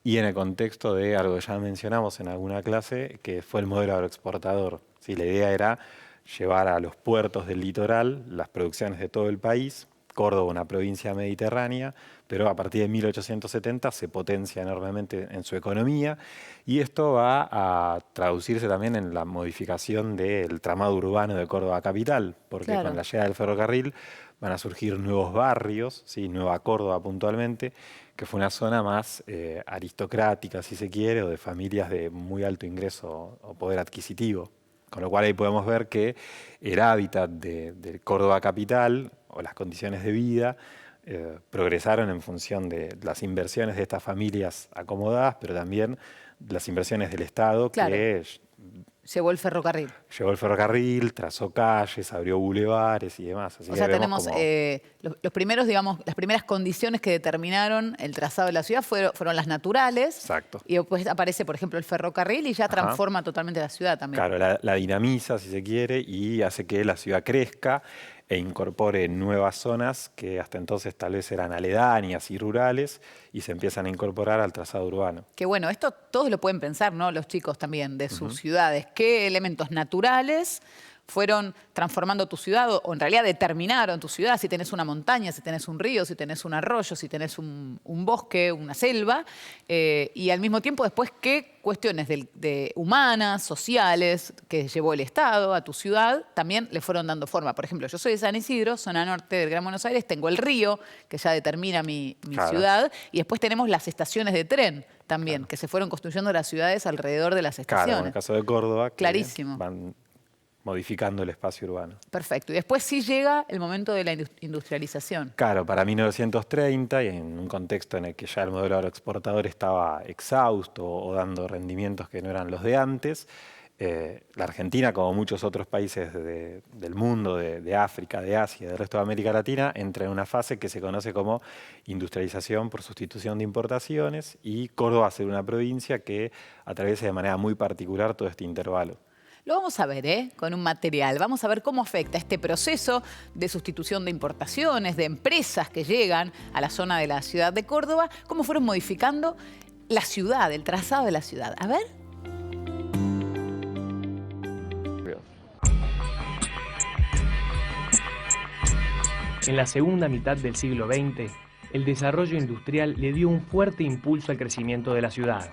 y en el contexto de algo que ya mencionamos en alguna clase, que fue el modelo agroexportador. ¿Sí? La idea era llevar a los puertos del litoral las producciones de todo el país Córdoba una provincia mediterránea, pero a partir de 1870 se potencia enormemente en su economía y esto va a traducirse también en la modificación del tramado urbano de Córdoba capital, porque Claro. con la llegada del ferrocarril van a surgir nuevos barrios, ¿sí? Nueva Córdoba puntualmente, que fue una zona más aristocrática, si se quiere, o de familias de muy alto ingreso o poder adquisitivo. Con lo cual ahí podemos ver que el hábitat de Córdoba capital o las condiciones de vida progresaron en función de las inversiones de estas familias acomodadas, pero también las inversiones del Estado Claro. que Llegó el ferrocarril. llevó el ferrocarril, trazó calles, abrió bulevares y demás. Así O que sea, vemos tenemos como- los primeros, digamos, las primeras condiciones que determinaron el trazado de la ciudad fueron las naturales. Exacto. Y después aparece, por ejemplo, el ferrocarril y ya Ajá. transforma totalmente la ciudad también. Claro, la dinamiza, si se quiere, y hace que la ciudad crezca e incorpore nuevas zonas que hasta entonces tal vez eran aledañas y rurales y se empiezan a incorporar al trazado urbano. Que bueno, esto todos lo pueden pensar, ¿no? Los chicos también, de sus ciudades. ¿Qué elementos naturales fueron transformando tu ciudad o en realidad determinaron tu ciudad? Si tenés una montaña, si tenés un río, si tenés un arroyo, si tenés un bosque, una selva. Y al mismo tiempo después, ¿qué cuestiones de humanas, sociales, que llevó el Estado a tu ciudad, también le fueron dando forma? Por ejemplo, yo soy de San Isidro, zona norte del Gran Buenos Aires, tengo el río, que ya determina mi Claro. ciudad, y después tenemos las estaciones de tren también, que se fueron construyendo las ciudades alrededor de las Claro, estaciones. en el caso de Córdoba, que Clarísimo. van modificando el espacio urbano. Perfecto. Y después sí llega el momento de la industrialización. Claro, para 1930 y en un contexto en el que ya el modelo agroexportador estaba exhausto o dando rendimientos que no eran los de antes, la Argentina, como muchos otros países del mundo, de África, de Asia, del resto de América Latina, entra en una fase que se conoce como industrialización por sustitución de importaciones y Córdoba va a ser una provincia que atraviesa de manera muy particular todo este intervalo. Lo vamos a ver, con un material. Vamos a ver cómo afecta este proceso de sustitución de importaciones, de empresas que llegan a la zona de la ciudad de Córdoba, cómo fueron modificando la ciudad, el trazado de la ciudad. A ver. En la segunda mitad del siglo XX, el desarrollo industrial le dio un fuerte impulso al crecimiento de la ciudad.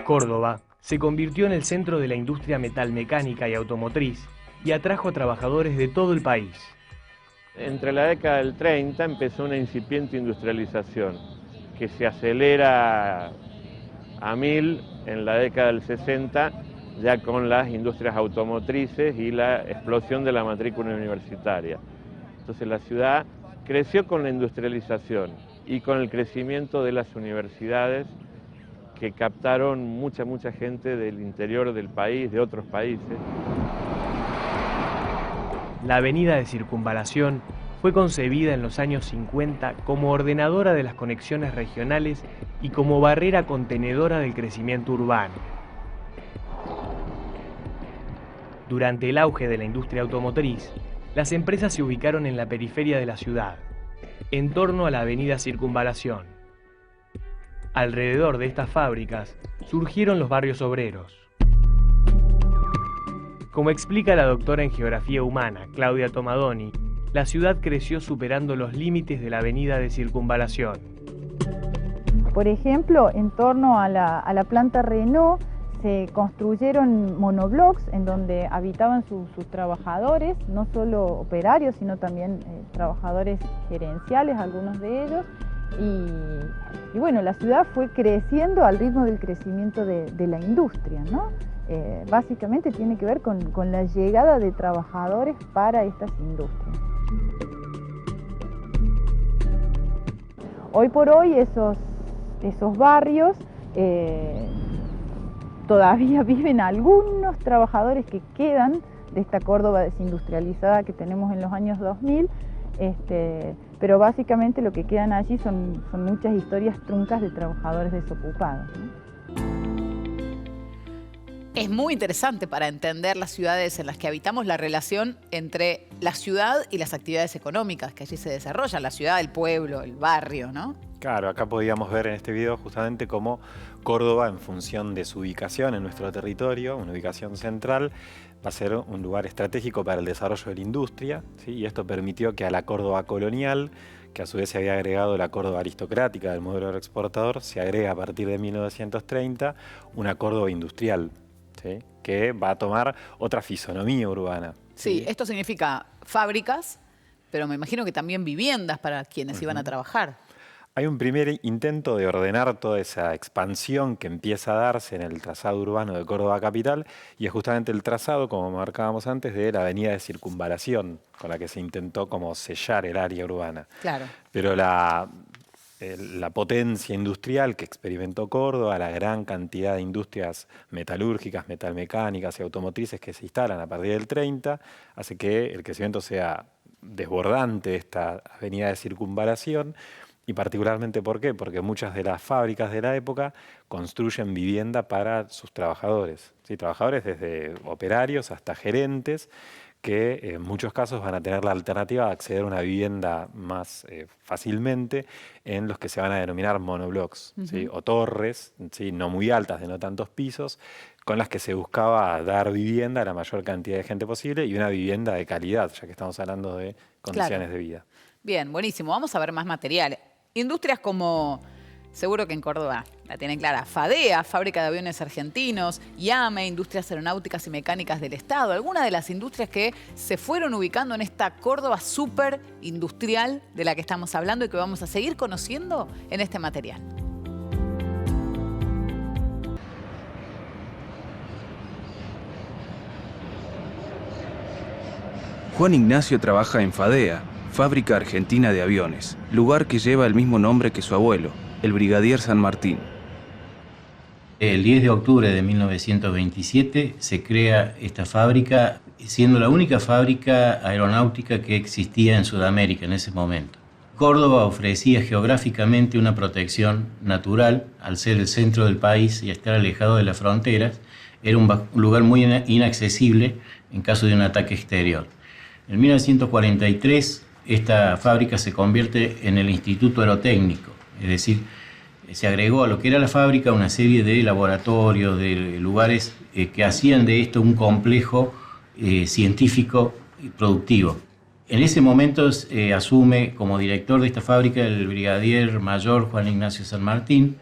Córdoba se convirtió en el centro de la industria metalmecánica y automotriz y atrajo a trabajadores de todo el país. Entre la década del 30 empezó una incipiente industrialización que se acelera a 1000 en la década del 60, ya con las industrias automotrices y la explosión de la matrícula universitaria. Entonces la ciudad creció con la industrialización y con el crecimiento de las universidades que captaron mucha gente del interior del país, de otros países. La avenida de Circunvalación fue concebida en los años 50 como ordenadora de las conexiones regionales y como barrera contenedora del crecimiento urbano. Durante el auge de la industria automotriz, las empresas se ubicaron en la periferia de la ciudad, en torno a la avenida Circunvalación. Alrededor de estas fábricas surgieron los barrios obreros. Como explica la doctora en Geografía Humana, Claudia Tomadoni, la ciudad creció superando los límites de la avenida de Circunvalación. Por ejemplo, en torno a la planta Renault se construyeron monoblocks en donde habitaban sus trabajadores, no solo operarios, sino también trabajadores gerenciales, algunos de ellos. Y bueno, la ciudad fue creciendo al ritmo del crecimiento de la industria, ¿no? Básicamente tiene que ver con la llegada de trabajadores para estas industrias. Hoy por hoy esos barrios todavía viven algunos trabajadores que quedan de esta Córdoba desindustrializada que tenemos en los años 2000, pero básicamente lo que quedan allí son muchas historias truncas de trabajadores desocupados, ¿no? Es muy interesante para entender las ciudades en las que habitamos la relación entre la ciudad y las actividades económicas que allí se desarrollan, la ciudad, el pueblo, el barrio, ¿no? Claro, acá podíamos ver en este video justamente cómo Córdoba, en función de su ubicación en nuestro territorio, una ubicación central, va a ser un lugar estratégico para el desarrollo de la industria, ¿sí? Y esto permitió que a la Córdoba colonial, que a su vez se había agregado la Córdoba aristocrática del modelo agroexportador, se agrega a partir de 1930 una Córdoba industrial, ¿sí? Que va a tomar otra fisonomía urbana. Sí, esto significa fábricas, pero me imagino que también viviendas para quienes iban a trabajar. Hay un primer intento de ordenar toda esa expansión que empieza a darse en el trazado urbano de Córdoba capital, y es justamente el trazado, como marcábamos antes, de la avenida de Circunvalación, con la que se intentó como sellar el área urbana. Claro. Pero la potencia industrial que experimentó Córdoba, la gran cantidad de industrias metalúrgicas, metalmecánicas y automotrices que se instalan a partir del 30, hace que el crecimiento sea desbordante de esta avenida de Circunvalación. Y particularmente, ¿por qué? Porque muchas de las fábricas de la época construyen vivienda para sus trabajadores, ¿sí? Trabajadores desde operarios hasta gerentes, que en muchos casos van a tener la alternativa de acceder a una vivienda más fácilmente en los que se van a denominar monoblocks, ¿sí? O torres, ¿sí? No muy altas, de no tantos pisos, con las que se buscaba dar vivienda a la mayor cantidad de gente posible y una vivienda de calidad, ya que estamos hablando de condiciones de vida. Bien, buenísimo. Vamos a ver más material. Industrias como, seguro que en Córdoba la tienen clara, FADEA, Fábrica de Aviones Argentinos, IAME, Industrias Aeronáuticas y Mecánicas del Estado, algunas de las industrias que se fueron ubicando en esta Córdoba súper industrial de la que estamos hablando y que vamos a seguir conociendo en este material. Juan Ignacio trabaja en FADEA, Fábrica Argentina de Aviones, lugar que lleva el mismo nombre que su abuelo, el Brigadier San Martín. El 10 de octubre de 1927 se crea esta fábrica, siendo la única fábrica aeronáutica que existía en Sudamérica en ese momento. Córdoba ofrecía geográficamente una protección natural, al ser el centro del país y estar alejado de las fronteras, era un lugar muy inaccesible en caso de un ataque exterior. En 1943, esta fábrica se convierte en el Instituto Aerotécnico, es decir, se agregó a lo que era la fábrica una serie de laboratorios, de lugares que hacían de esto un complejo científico y productivo. En ese momento asume como director de esta fábrica el brigadier mayor Juan Ignacio San Martín.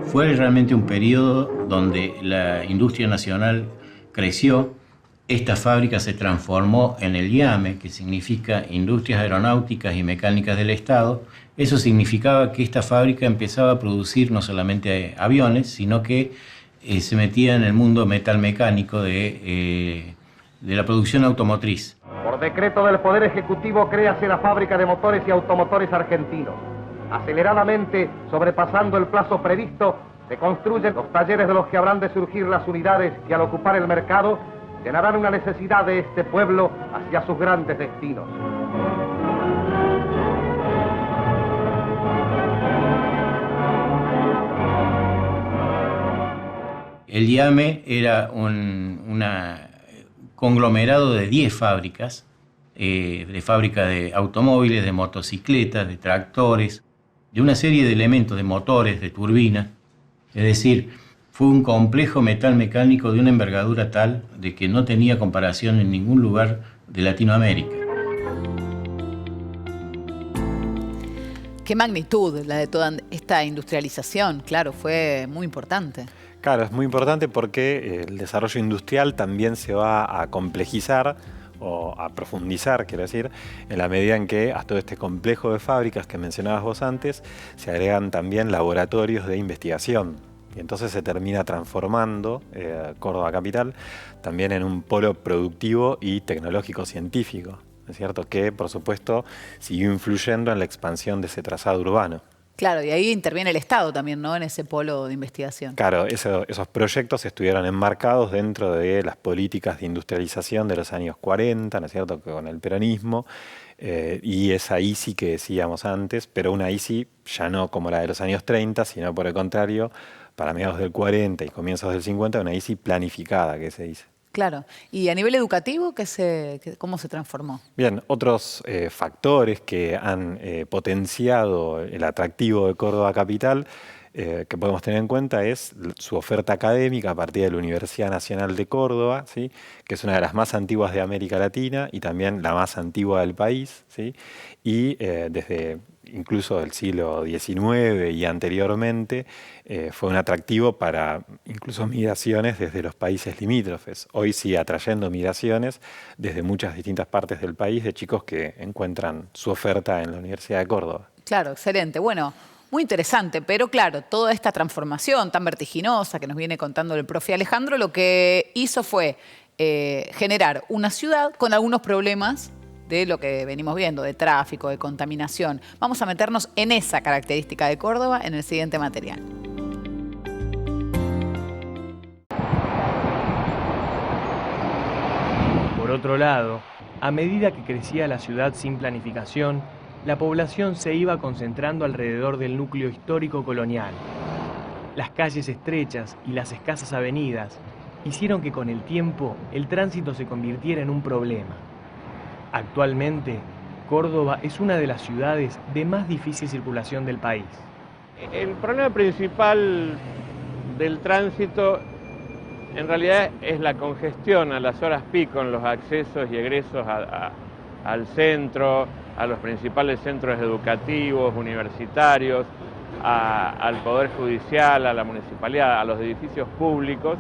Fue realmente un periodo donde la industria nacional creció. Esta fábrica se transformó en el IAME, que significa Industrias Aeronáuticas y Mecánicas del Estado. Eso significaba que esta fábrica empezaba a producir no solamente aviones, sino que se metía en el mundo metalmecánico de la producción automotriz. Por decreto del Poder Ejecutivo, créase la Fábrica de Motores y Automotores Argentinos. Aceleradamente, sobrepasando el plazo previsto, se construyen los talleres de los que habrán de surgir las unidades que, al ocupar el mercado, llenarán una necesidad de este pueblo hacia sus grandes destinos. El IAME era un conglomerado de 10 fábricas, de fábrica de automóviles, de motocicletas, de tractores, de una serie de elementos, de motores, de turbinas. Es decir, fue un complejo metalmecánico de una envergadura tal de que no tenía comparación en ningún lugar de Latinoamérica. Qué magnitud la de toda esta industrialización, claro, fue muy importante. Claro, es muy importante porque el desarrollo industrial también se va a complejizar o a profundizar, quiero decir, en la medida en que a todo este complejo de fábricas que mencionabas vos antes se agregan también laboratorios de investigación. Y entonces se termina transformando Córdoba capital también en un polo productivo y tecnológico científico, ¿no es cierto? Que, por supuesto, siguió influyendo en la expansión de ese trazado urbano. Claro, y ahí interviene el Estado también, ¿no? En ese polo de investigación. Claro, esos proyectos estuvieron enmarcados dentro de las políticas de industrialización de los años 40, ¿no es cierto?, con el peronismo, y esa ICI que decíamos antes, pero una ICI ya no como la de los años 30, sino por el contrario, para mediados del 40 y comienzos del 50, una ICI planificada, que se dice. Claro. ¿Y a nivel educativo cómo se transformó? Bien, otros factores que han potenciado el atractivo de Córdoba capital que podemos tener en cuenta es su oferta académica a partir de la Universidad Nacional de Córdoba, ¿sí? Que es una de las más antiguas de América Latina y también la más antigua del país, ¿sí? Y desde incluso del siglo XIX y anteriormente fue un atractivo para incluso migraciones desde los países limítrofes. Hoy sigue atrayendo migraciones desde muchas distintas partes del país de chicos que encuentran su oferta en la Universidad de Córdoba. Claro, excelente. Bueno, muy interesante, pero claro, toda esta transformación tan vertiginosa que nos viene contando el profe Alejandro, lo que hizo fue generar una ciudad con algunos problemas de lo que venimos viendo, de tráfico, de contaminación. Vamos a meternos en esa característica de Córdoba en el siguiente material. Por otro lado, a medida que crecía la ciudad sin planificación, la población se iba concentrando alrededor del núcleo histórico colonial. Las calles estrechas y las escasas avenidas hicieron que con el tiempo el tránsito se convirtiera en un problema. Actualmente, Córdoba es una de las ciudades de más difícil circulación del país. El problema principal del tránsito en realidad es la congestión a las horas pico en los accesos y egresos al centro, a los principales centros educativos, universitarios, al Poder Judicial, a la municipalidad, a los edificios públicos.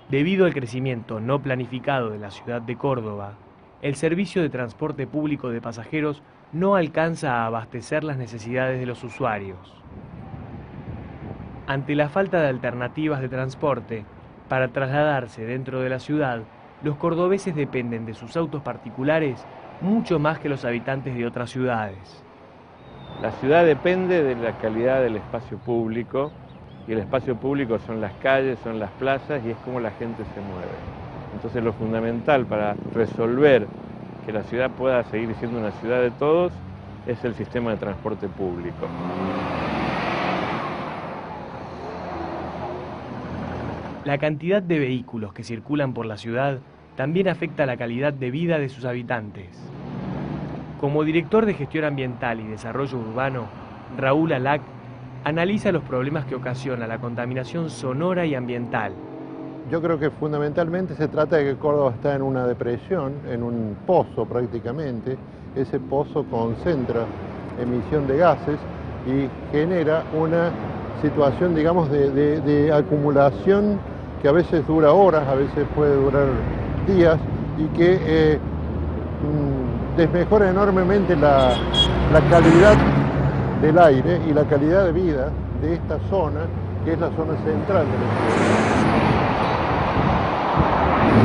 Debido al crecimiento no planificado de la ciudad de Córdoba, el servicio de transporte público de pasajeros no alcanza a abastecer las necesidades de los usuarios. Ante la falta de alternativas de transporte, para trasladarse dentro de la ciudad, los cordobeses dependen de sus autos particulares mucho más que los habitantes de otras ciudades. La ciudad depende de la calidad del espacio público, y el espacio público son las calles, son las plazas y es como la gente se mueve. Entonces lo fundamental para resolver que la ciudad pueda seguir siendo una ciudad de todos es el sistema de transporte público. La cantidad de vehículos que circulan por la ciudad también afecta la calidad de vida de sus habitantes. Como director de Gestión Ambiental y Desarrollo Urbano, Raúl Alac analiza los problemas que ocasiona la contaminación sonora y ambiental. Yo creo que fundamentalmente se trata de que Córdoba está en una depresión, en un pozo prácticamente. Ese pozo concentra emisión de gases y genera una situación, digamos, de acumulación que a veces dura horas, a veces puede durar días y que desmejora enormemente la calidad del aire y la calidad de vida de esta zona, que es la zona central de la ciudad.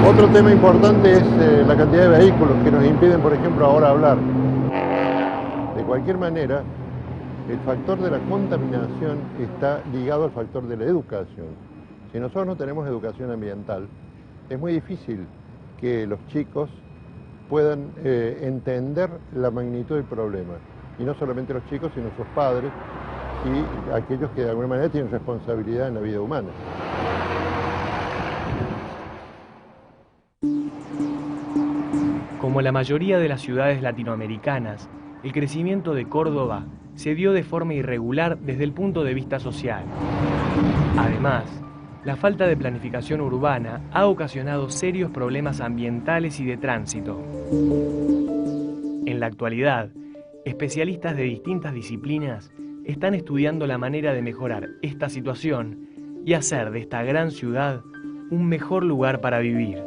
Otro tema importante es la cantidad de vehículos que nos impiden, por ejemplo, ahora hablar. De cualquier manera, el factor de la contaminación está ligado al factor de la educación. Si nosotros no tenemos educación ambiental, es muy difícil que los chicos puedan entender la magnitud del problema. Y no solamente los chicos, sino sus padres y aquellos que de alguna manera tienen responsabilidad en la vida humana. Como la mayoría de las ciudades latinoamericanas, el crecimiento de Córdoba se dio de forma irregular desde el punto de vista social. Además, la falta de planificación urbana ha ocasionado serios problemas ambientales y de tránsito. En la actualidad, especialistas de distintas disciplinas están estudiando la manera de mejorar esta situación y hacer de esta gran ciudad un mejor lugar para vivir.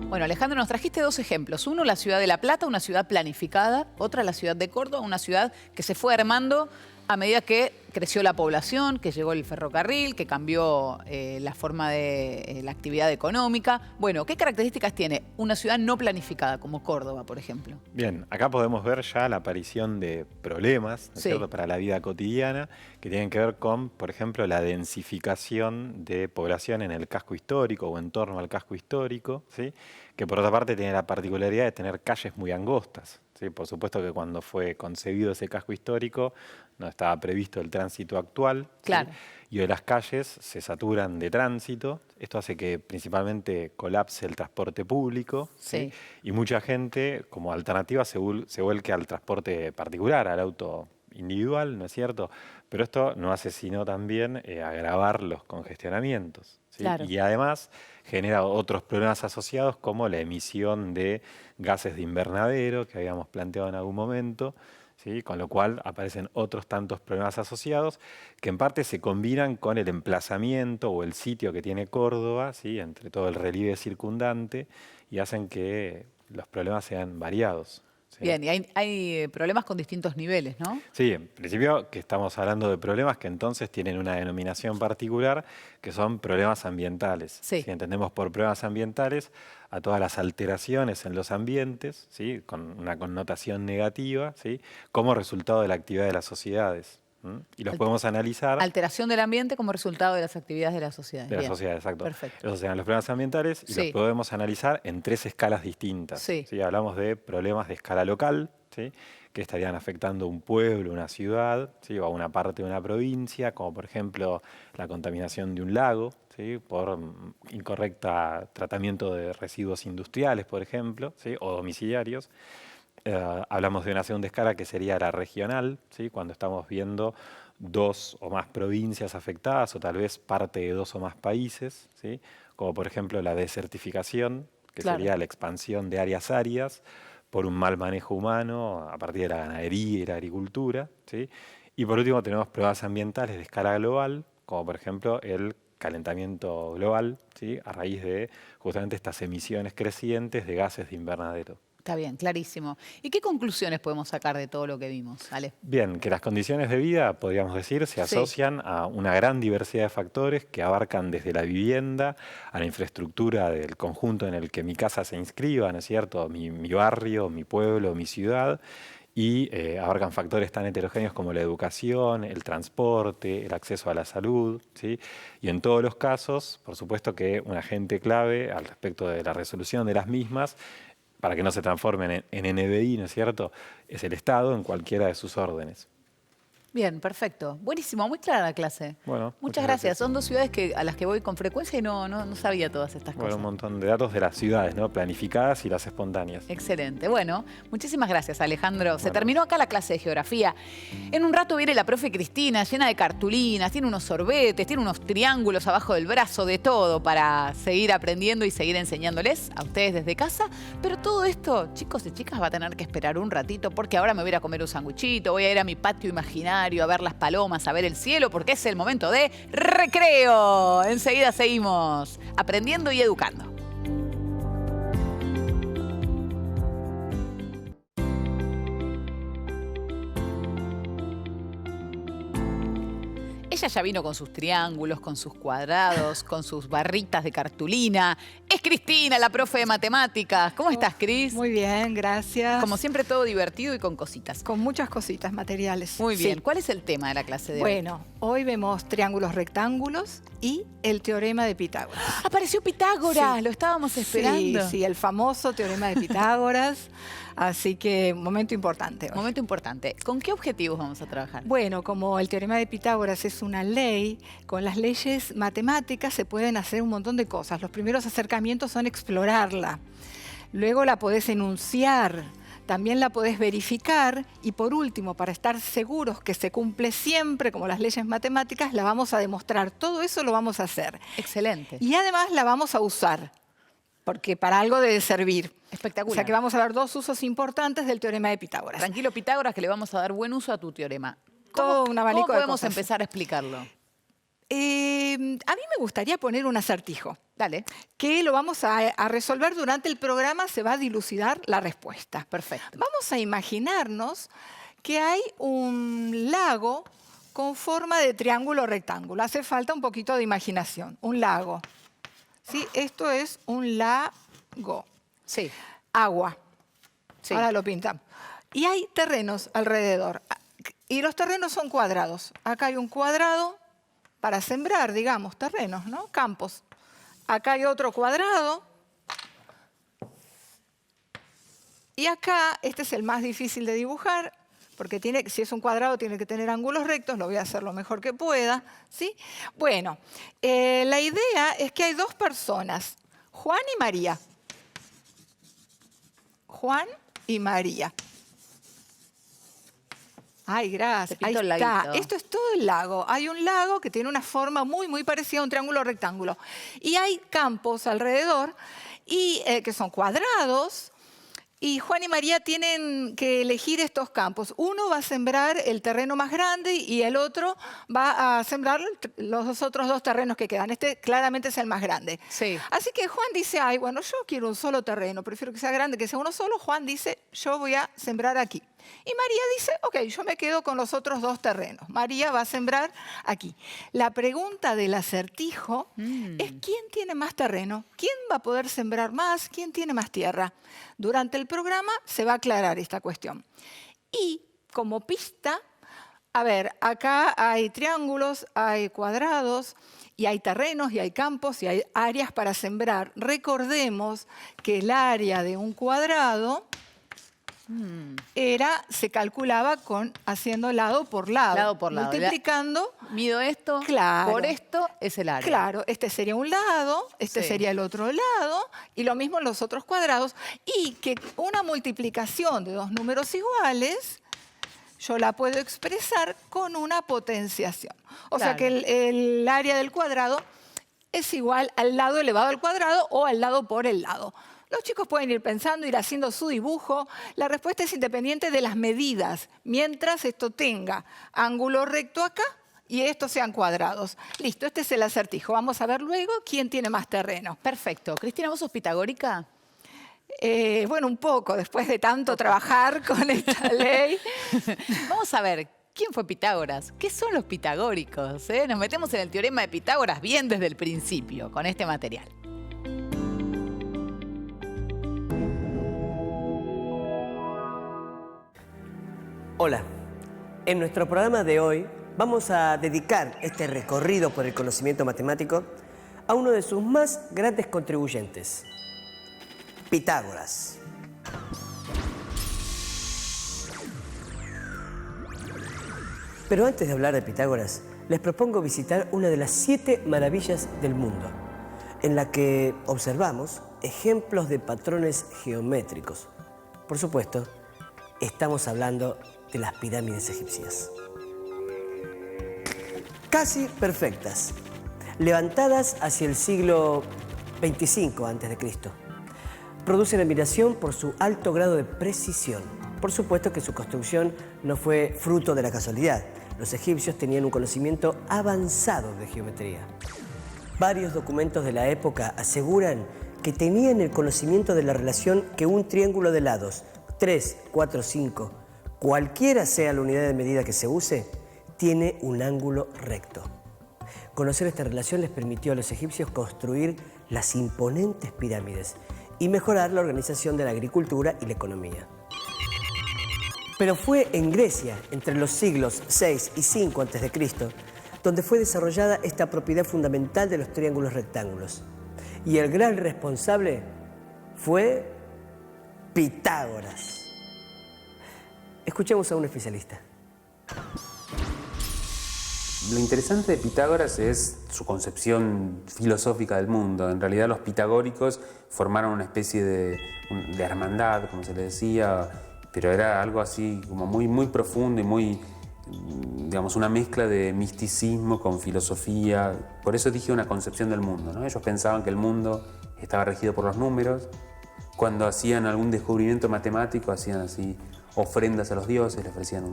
Bueno, Alejandro, nos trajiste dos ejemplos. Uno, la ciudad de La Plata, una ciudad planificada. Otra, la ciudad de Córdoba, una ciudad que se fue armando a medida que creció la población, que llegó el ferrocarril, que cambió la forma de la actividad económica. Bueno, ¿qué características tiene una ciudad no planificada, como Córdoba, por ejemplo? Bien, acá podemos ver ya la aparición de problemas, ¿no es cierto?, para la vida cotidiana, que tienen que ver con, por ejemplo, la densificación de población en el casco histórico o en torno al casco histórico, ¿sí?, que por otra parte tiene la particularidad de tener calles muy angostas, ¿sí? Por supuesto que cuando fue concebido ese casco histórico no estaba previsto el tránsito actual. Claro. ¿sí? Y hoy las calles se saturan de tránsito. Esto hace que principalmente colapse el transporte público. Sí. ¿sí? Y mucha gente, como alternativa, se vuelque al transporte particular, al auto individual, ¿no es cierto? Pero esto no hace sino también agravar los congestionamientos. ¿sí? Claro. Y además genera otros problemas asociados como la emisión de gases de invernadero que habíamos planteado en algún momento, ¿sí? Con lo cual aparecen otros tantos problemas asociados que en parte se combinan con el emplazamiento o el sitio que tiene Córdoba, ¿sí? Entre todo el relieve circundante y hacen que los problemas sean variados. ¿sí? Bien, y hay problemas con distintos niveles, ¿no? Sí, en principio que estamos hablando de problemas que entonces tienen una denominación particular, que son problemas ambientales. Sí. ¿sí? Entendemos por problemas ambientales a todas las alteraciones en los ambientes, ¿sí? Con una connotación negativa, ¿sí? Como resultado de la actividad de las sociedades. Y los podemos analizar. Alteración del ambiente como resultado de las actividades de la sociedad. De la sociedad, exacto. Perfecto. Esos serían los problemas ambientales y Sí. los podemos analizar en 3 escalas distintas. Sí. ¿sí? Hablamos de problemas de escala local, ¿sí? Que estarían afectando un pueblo, una ciudad, ¿sí? O a una parte de una provincia, como por ejemplo la contaminación de un lago, ¿sí? Por incorrecto tratamiento de residuos industriales, por ejemplo, ¿sí? O domiciliarios. Hablamos de una segunda escala que sería la regional, ¿sí? Cuando estamos viendo 2 o más provincias afectadas o tal vez parte de 2 o más países, ¿sí? Como por ejemplo la desertificación, que Claro. sería la expansión de áreas áridas por un mal manejo humano a partir de la ganadería y la agricultura. ¿sí? Y por último tenemos problemas ambientales de escala global, como por ejemplo el calentamiento global, ¿sí? A raíz de justamente estas emisiones crecientes de gases de invernadero. Está bien, clarísimo. ¿Y qué conclusiones podemos sacar de todo lo que vimos, Ale? Bien, que las condiciones de vida, podríamos decir, se Sí. asocian a una gran diversidad de factores que abarcan desde la vivienda a la infraestructura del conjunto en el que mi casa se inscriba, ¿no es cierto? Mi barrio, mi pueblo, mi ciudad, y abarcan factores tan heterogéneos como la educación, el transporte, el acceso a la salud, ¿sí? Y en todos los casos, por supuesto que un agente clave al respecto de la resolución de las mismas, para que no se transformen en NBI, ¿no es cierto?, es el Estado en cualquiera de sus órdenes. Bien, perfecto. Buenísimo, muy clara la clase. Bueno, Muchas gracias. Son 2 ciudades a las que voy con frecuencia y no sabía todas estas Bueno, cosas. un montón de datos de las ciudades, ¿no?, planificadas y las espontáneas. Excelente. Bueno, muchísimas gracias, Alejandro. Se terminó acá la clase de geografía. En un rato viene la profe Cristina, llena de cartulinas, tiene unos sorbetes, tiene unos triángulos abajo del brazo, de todo para seguir aprendiendo y seguir enseñándoles a ustedes desde casa. Pero todo esto, chicos y chicas, va a tener que esperar un ratito porque ahora me voy a ir a comer un sanguchito, voy a ir a mi patio imaginario, a ver las palomas, a ver el cielo, porque es el momento de recreo. Enseguida seguimos aprendiendo y educando. Ella ya vino con sus triángulos, con sus cuadrados, con sus barritas de cartulina. Es Cristina, la profe de matemáticas. ¿Cómo estás, Cris? Muy bien, gracias. Como siempre, todo divertido y con cositas. Con muchas cositas materiales. Muy bien. Sí. ¿Cuál es el tema de la clase de hoy? Bueno, hoy vemos triángulos rectángulos y el teorema de Pitágoras. Apareció Pitágoras, Sí. lo estábamos esperando. Sí, el famoso teorema de Pitágoras. Así que, momento importante hoy. Momento importante. ¿Con qué objetivos vamos a trabajar? Bueno, como el teorema de Pitágoras es una ley, con las leyes matemáticas se pueden hacer un montón de cosas. Los primeros acercamientos son explorarla. Luego la podés enunciar, también la podés verificar y por último, para estar seguros que se cumple siempre como las leyes matemáticas, la vamos a demostrar. Todo eso lo vamos a hacer. Excelente. Y además la vamos a usar, porque para algo debe servir. Espectacular. O sea que vamos a ver 2 usos importantes del teorema de Pitágoras. Tranquilo, Pitágoras, que le vamos a dar buen uso a tu teorema. Todo un abanico ¿Cómo de podemos cosas. empezar a explicarlo? A mí me gustaría poner un acertijo. Dale. Que lo vamos a resolver durante el programa, se va a dilucidar la respuesta. Perfecto. Vamos a imaginarnos que hay un lago con forma de triángulo rectángulo. Hace falta un poquito de imaginación. Un lago. ¿Sí? Esto es un lago. Sí. Agua. Sí. Ahora lo pintamos. Y hay terrenos alrededor. Y los terrenos son cuadrados. Acá hay un cuadrado para sembrar, digamos, terrenos, ¿no? Campos. Acá hay otro cuadrado. Y acá, este es el más difícil de dibujar, porque si es un cuadrado tiene que tener ángulos rectos, lo voy a hacer lo mejor que pueda, ¿sí? Bueno, la idea es que hay dos personas, Juan y María. Juan y María. Ay, gracias. Ahí está. Esto es todo el lago. Hay un lago que tiene una forma muy, muy parecida a un triángulo rectángulo. Y hay campos alrededor y, que son cuadrados. Y Juan y María tienen que elegir estos campos. Uno va a sembrar el terreno más grande y el otro va a sembrar los otros dos terrenos que quedan. Este claramente es el más grande. Sí. Así que Juan dice, ay, bueno, yo quiero un solo terreno, prefiero que sea grande, que sea uno solo. Juan dice, yo voy a sembrar aquí. Y María dice, ok, yo me quedo con los otros dos terrenos. María va a sembrar aquí. La pregunta del acertijo es ¿quién tiene más terreno? ¿Quién va a poder sembrar más? ¿Quién tiene más tierra? Durante el programa se va a aclarar esta cuestión. Y como pista, a ver, acá hay triángulos, hay cuadrados, y hay terrenos, y hay campos, y hay áreas para sembrar. Recordemos que el área de un cuadrado se calculaba haciendo lado por lado. Lado por lado. Multiplicando. Mido esto por esto, es el área. Claro, este sería un lado, este sería el otro lado, y lo mismo en los otros cuadrados. Y que una multiplicación de dos números iguales, yo la puedo expresar con una potenciación. O sea que el área del cuadrado es igual al lado elevado al cuadrado o al lado por el lado. Los chicos pueden ir pensando, ir haciendo su dibujo. La respuesta es independiente de las medidas, mientras esto tenga ángulo recto acá y estos sean cuadrados. Listo, este es el acertijo. Vamos a ver luego quién tiene más terreno. Perfecto. Cristina, ¿vos sos pitagórica? Bueno, un poco, después de tanto trabajar con esta ley. Vamos a ver, ¿quién fue Pitágoras? ¿Qué son los pitagóricos? Nos metemos en el teorema de Pitágoras bien desde el principio, con este material. Hola, en nuestro programa de hoy vamos a dedicar este recorrido por el conocimiento matemático a uno de sus más grandes contribuyentes, Pitágoras. Pero antes de hablar de Pitágoras, les propongo visitar una de las 7 maravillas del mundo, en la que observamos ejemplos de patrones geométricos. Por supuesto, estamos hablando de las pirámides egipcias. Casi perfectas, levantadas hacia el siglo 25 a.C. Producen admiración por su alto grado de precisión. Por supuesto que su construcción no fue fruto de la casualidad. Los egipcios tenían un conocimiento avanzado de geometría. Varios documentos de la época aseguran que tenían el conocimiento de la relación que un triángulo de lados 3, 4, 5, cualquiera sea la unidad de medida que se use, tiene un ángulo recto. Conocer esta relación les permitió a los egipcios construir las imponentes pirámides y mejorar la organización de la agricultura y la economía. Pero fue en Grecia, entre los siglos 6 y 5 a.C., donde fue desarrollada esta propiedad fundamental de los triángulos rectángulos. Y el gran responsable fue Pitágoras. Escuchemos a un especialista. Lo interesante de Pitágoras es su concepción filosófica del mundo. En realidad los pitagóricos formaron una especie de hermandad, como se le decía, pero era algo así como muy profundo y muy, digamos, una mezcla de misticismo con filosofía. Por eso dije una concepción del mundo, ¿no? Ellos pensaban que el mundo estaba regido por los números. Cuando hacían algún descubrimiento matemático, hacían así ofrendas a los dioses, le ofrecían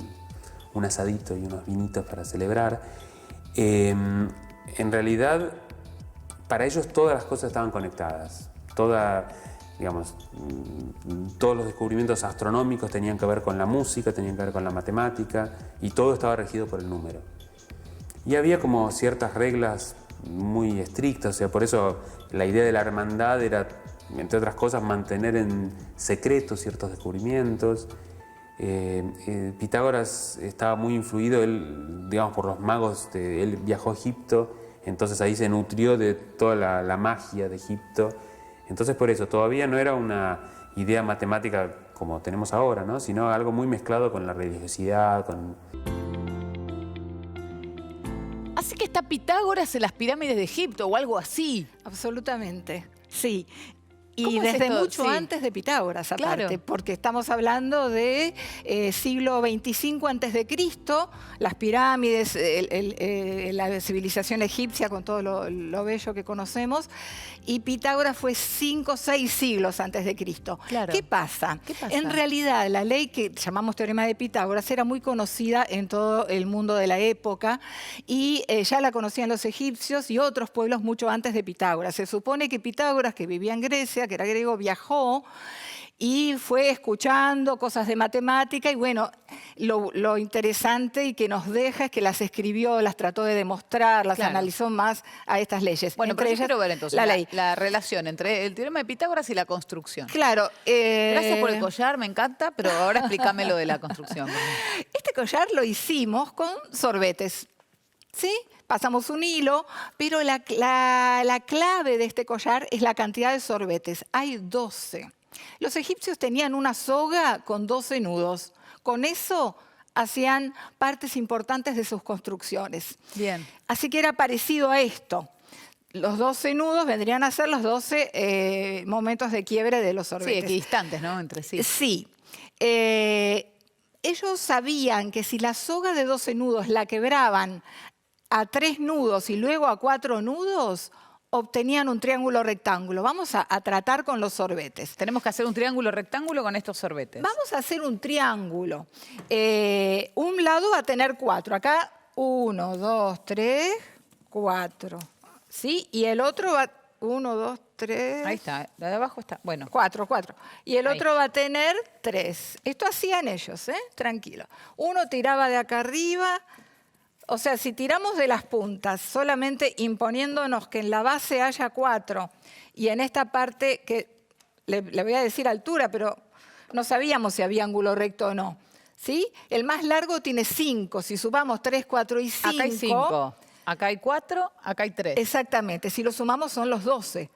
un asadito y unos vinitos para celebrar. En realidad, para ellos todas las cosas estaban conectadas. Todos los descubrimientos astronómicos tenían que ver con la música, tenían que ver con la matemática, y todo estaba regido por el número. Y había como ciertas reglas muy estrictas, o sea, por eso la idea de la hermandad era, entre otras cosas, mantener en secreto ciertos descubrimientos. Pitágoras estaba muy influido, digamos, por los magos. Él viajó a Egipto, entonces ahí se nutrió de toda la magia de Egipto. Entonces por eso todavía no era una idea matemática como tenemos ahora, ¿no? Sino algo muy mezclado con la religiosidad, Así que está Pitágoras en las pirámides de Egipto o algo así. Absolutamente, sí. Y ¿Cómo es desde esto? mucho Sí. antes de Pitágoras, aparte, Claro. porque estamos hablando de siglo 25 antes de Cristo, las pirámides, la civilización egipcia con todo lo bello que conocemos, y Pitágoras fue 5 o 6 siglos antes de Cristo. Claro. ¿Qué pasa? ¿Qué pasa? En realidad, la ley que llamamos teorema de Pitágoras era muy conocida en todo el mundo de la época y ya la conocían los egipcios y otros pueblos mucho antes de Pitágoras. Se supone que Pitágoras, que vivía en Grecia, que era griego, viajó y fue escuchando cosas de matemática y bueno, lo interesante y que nos deja es que las escribió, las trató de demostrar, las Claro. analizó más a estas leyes. Bueno, Entre pero yo ellas, quiero ver entonces la ley. la relación entre el teorema de Pitágoras y la construcción. Claro. Gracias por el collar, me encanta, pero ahora explícame lo de la construcción. Este collar lo hicimos con sorbetes, ¿sí? Pasamos un hilo, pero la clave de este collar es la cantidad de sorbetes. Hay 12. Los egipcios tenían una soga con 12 nudos. Con eso hacían partes importantes de sus construcciones. Bien. Así que era parecido a esto. Los 12 nudos vendrían a ser los 12 momentos de quiebre de los Sí, sorbetes. equidistantes, ¿no? Entre sí. Sí. Ellos sabían que si la soga de 12 nudos la quebraban a 3 nudos y luego a 4 nudos, obtenían un triángulo rectángulo. Vamos a tratar con los sorbetes. Tenemos que hacer un triángulo rectángulo con estos sorbetes. Vamos a hacer un triángulo. Un lado va a tener 4. Acá 1, 2, 3, 4. ¿Sí? Y el otro va 1, 2, 3. Ahí está, la de abajo está. Bueno. 4. Y el Ahí. otro va a tener 3. Esto hacían ellos, tranquilo. Uno tiraba de acá arriba. O sea, si tiramos de las puntas, solamente imponiéndonos que en la base haya 4 y en esta parte, que le voy a decir altura, pero no sabíamos si había ángulo recto o no. ¿Sí? El más largo tiene 5. Si sumamos 3, 4 y 5... Acá hay 5. Acá hay 4, acá hay 3. Exactamente, si lo sumamos son los 12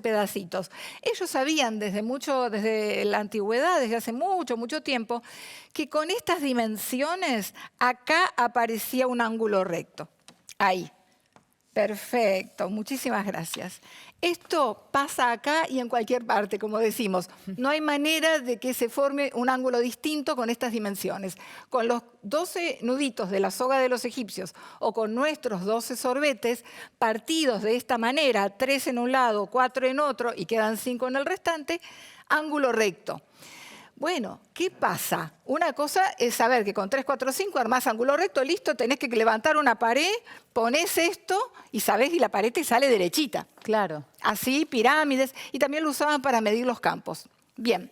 pedacitos. Ellos sabían desde la antigüedad, desde hace mucho tiempo, que con estas dimensiones acá aparecía un ángulo recto. Ahí. Perfecto, muchísimas gracias. Esto pasa acá y en cualquier parte, como decimos. No hay manera de que se forme un ángulo distinto con estas dimensiones. Con los 12 nuditos de la soga de los egipcios o con nuestros 12 sorbetes, partidos de esta manera, 3 en un lado, 4 en otro y quedan 5 en el restante, ángulo recto. Bueno, ¿qué pasa? Una cosa es saber que con 3, 4, 5 armás ángulo recto, listo, tenés que levantar una pared, ponés esto y sabés y la pared te sale derechita. Claro. Así, pirámides, y también lo usaban para medir los campos. Bien.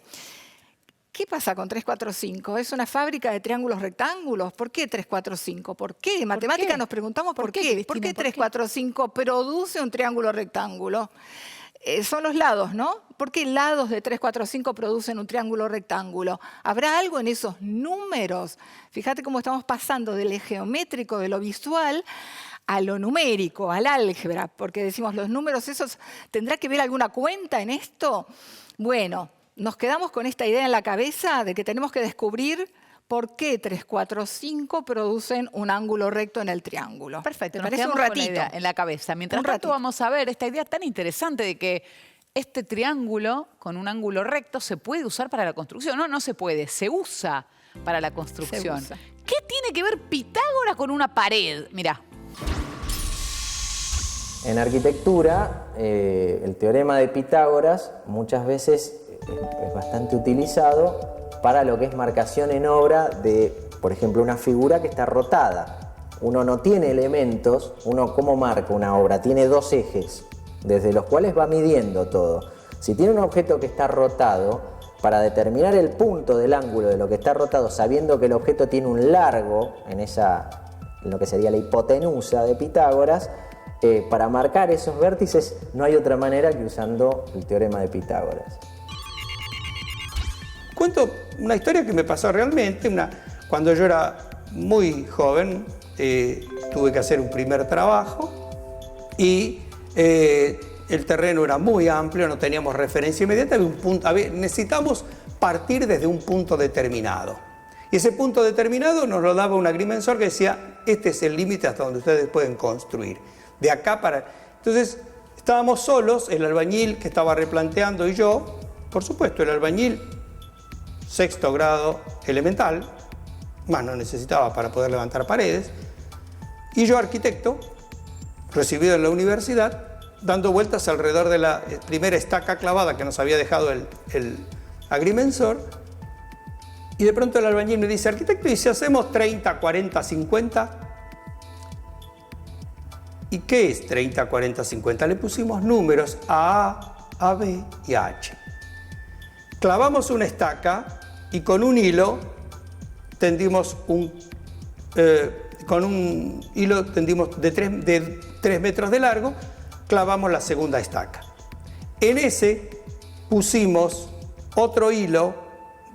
¿Qué pasa con 3, 4, 5? ¿Es una fábrica de triángulos rectángulos? ¿Por qué 3, 4, 5? ¿Por qué? En matemática nos preguntamos por qué. ¿Por qué 3, 4, 5 produce un triángulo rectángulo? Son los lados, ¿no? ¿Por qué lados de 3, 4, 5 producen un triángulo rectángulo? ¿Habrá algo en esos números? Fíjate cómo estamos pasando de lo geométrico, de lo visual, a lo numérico, al álgebra, porque decimos, los números esos, ¿tendrá que ver alguna cuenta en esto? Bueno, nos quedamos con esta idea en la cabeza de que tenemos que descubrir por qué 3, 4, 5 producen un ángulo recto en el triángulo. Perfecto, ¿Te nos parece un quedamos con la ratito? idea en la cabeza. Mientras Un tanto ratito. vamos a ver esta idea tan interesante de que este triángulo con un ángulo recto se puede usar para la construcción. No, no se puede, se usa para la construcción. Se usa. ¿Qué tiene que ver Pitágoras con una pared? Mirá. En arquitectura, el teorema de Pitágoras muchas veces es bastante utilizado para lo que es marcación en obra de, por ejemplo, una figura que está rotada. Uno no tiene elementos, uno ¿cómo marca una obra? Tiene 2 ejes, desde los cuales va midiendo todo. Si tiene un objeto que está rotado, para determinar el punto del ángulo de lo que está rotado, sabiendo que el objeto tiene un largo en lo que sería la hipotenusa de Pitágoras, para marcar esos vértices no hay otra manera que usando el teorema de Pitágoras. Cuento una historia que me pasó realmente. Cuando yo era muy joven, tuve que hacer un primer trabajo y el terreno era muy amplio, no teníamos referencia inmediata, necesitamos partir desde un punto determinado. Y ese punto determinado nos lo daba un agrimensor que decía, este es el límite hasta donde ustedes pueden construir. De acá para... Entonces, estábamos solos, el albañil que estaba replanteando y yo, por supuesto, el albañil, 6º grado elemental, más no necesitaba para poder levantar paredes, y yo, arquitecto, recibido en la universidad, dando vueltas alrededor de la primera estaca clavada que nos había dejado el agrimensor, y de pronto el albañil me dice, arquitecto, ¿y si hacemos 30, 40, 50? ¿Y qué es 30, 40, 50? Le pusimos números A, B y H. Clavamos una estaca y con un hilo tendimos de 3 metros de largo, clavamos la segunda estaca. En ese pusimos otro hilo